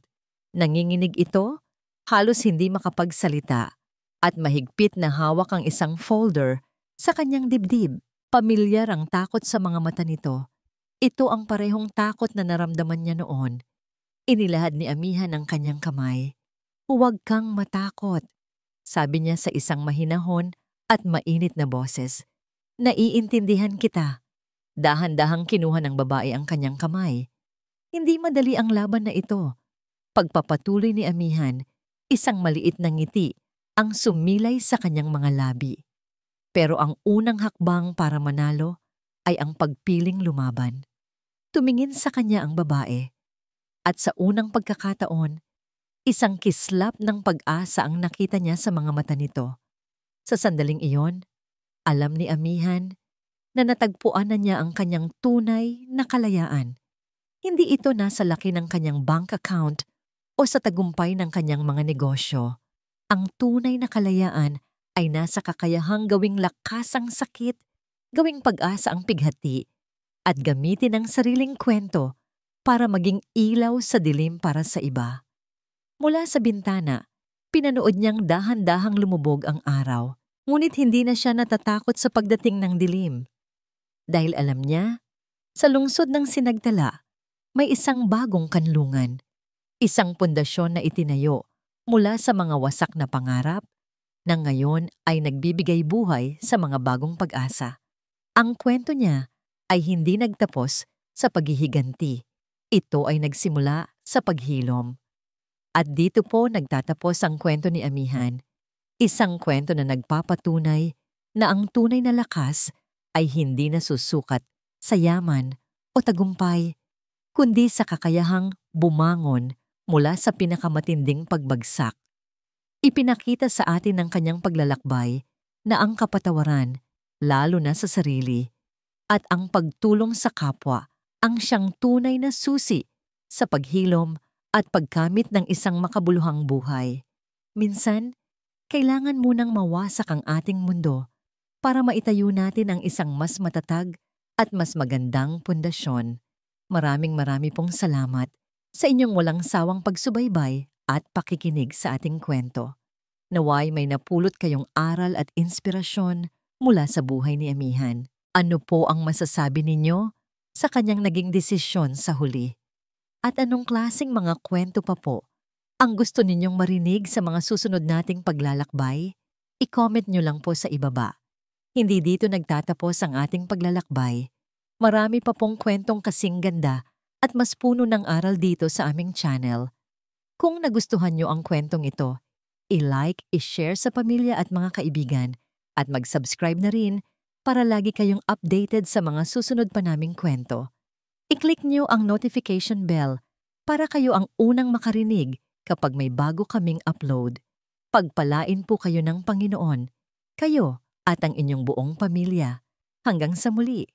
Nanginginig ito, halos hindi makapagsalita, at mahigpit na hawak ang isang folder sa kanyang dibdib. Pamilyar ang takot sa mga mata nito. Ito ang parehong takot na naramdaman niya noon. Inilahad ni Amihan ang kanyang kamay. "Huwag kang matakot," sabi niya sa isang mahinahon at mainit na boses. "Naiintindihan kita." Dahan-dahang kinuha ng babae ang kanyang kamay. Hindi madali ang laban na ito. Pagpapatuloy ni Amihan, isang maliit na ngiti ang sumilay sa kanyang mga labi. Pero ang unang hakbang para manalo ay ang pagpiling lumaban. Tumingin sa kanya ang babae at sa unang pagkakataon, isang kislap ng pag-asa ang nakita niya sa mga mata nito. Sa sandaling iyon, alam ni Amihan na natagpuan na niya ang kanyang tunay na kalayaan. Hindi ito nasa laki ng kanyang bank account o sa tagumpay ng kanyang mga negosyo. Ang tunay na kalayaan ay nasa kakayahang gawing lakas ang sakit, gawing pag-asa ang pighati, at gamitin ang sariling kwento para maging ilaw sa dilim para sa iba. Mula sa bintana, pinanood niyang dahan-dahang lumubog ang araw, ngunit hindi na siya natatakot sa pagdating ng dilim. Dahil alam niya, sa lungsod ng Sinagtala, may isang bagong kanlungan, isang pundasyon na itinayo mula sa mga wasak na pangarap na ngayon ay nagbibigay buhay sa mga bagong pag-asa. Ang kwento niya ay hindi nagtapos sa paghihiganti. Ito ay nagsimula sa paghilom. At dito po nagtatapos ang kwento ni Amihan. Isang kwento na nagpapatunay na ang tunay na lakas ay hindi nasusukat sa yaman o tagumpay, kundi sa kakayahang bumangon mula sa pinakamatinding pagbagsak. Ipinakita sa atin ng kanyang paglalakbay na ang kapatawaran, lalo na sa sarili, at ang pagtulong sa kapwa ang siyang tunay na susi sa paghilom at pagkamit ng isang makabuluhang buhay. Minsan, kailangan munang mawasak ang ating mundo para maitayo natin ang isang mas matatag at mas magandang pundasyon. Maraming pong salamat sa inyong walang sawang pagsubaybay at pakikinig sa ating kwento. Naway may napulot kayong aral at inspirasyon mula sa buhay ni Amihan. Ano po ang masasabi ninyo sa kanyang naging desisyon sa huli? At anong klaseng mga kwento pa po ang gusto ninyong marinig sa mga susunod nating paglalakbay? I-comment nyo lang po sa ibaba. Hindi dito nagtatapos ang ating paglalakbay. Marami pa pong kwentong kasing ganda at mas puno ng aral dito sa aming channel. Kung nagustuhan nyo ang kwentong ito, i-like, i-share sa pamilya at mga kaibigan at mag-subscribe na rin para lagi kayong updated sa mga susunod pa naming kwento. I-click nyo ang notification bell para kayo ang unang makarinig kapag may bago kaming upload. Pagpalain po kayo ng Panginoon, kayo at ang inyong buong pamilya. Hanggang sa muli.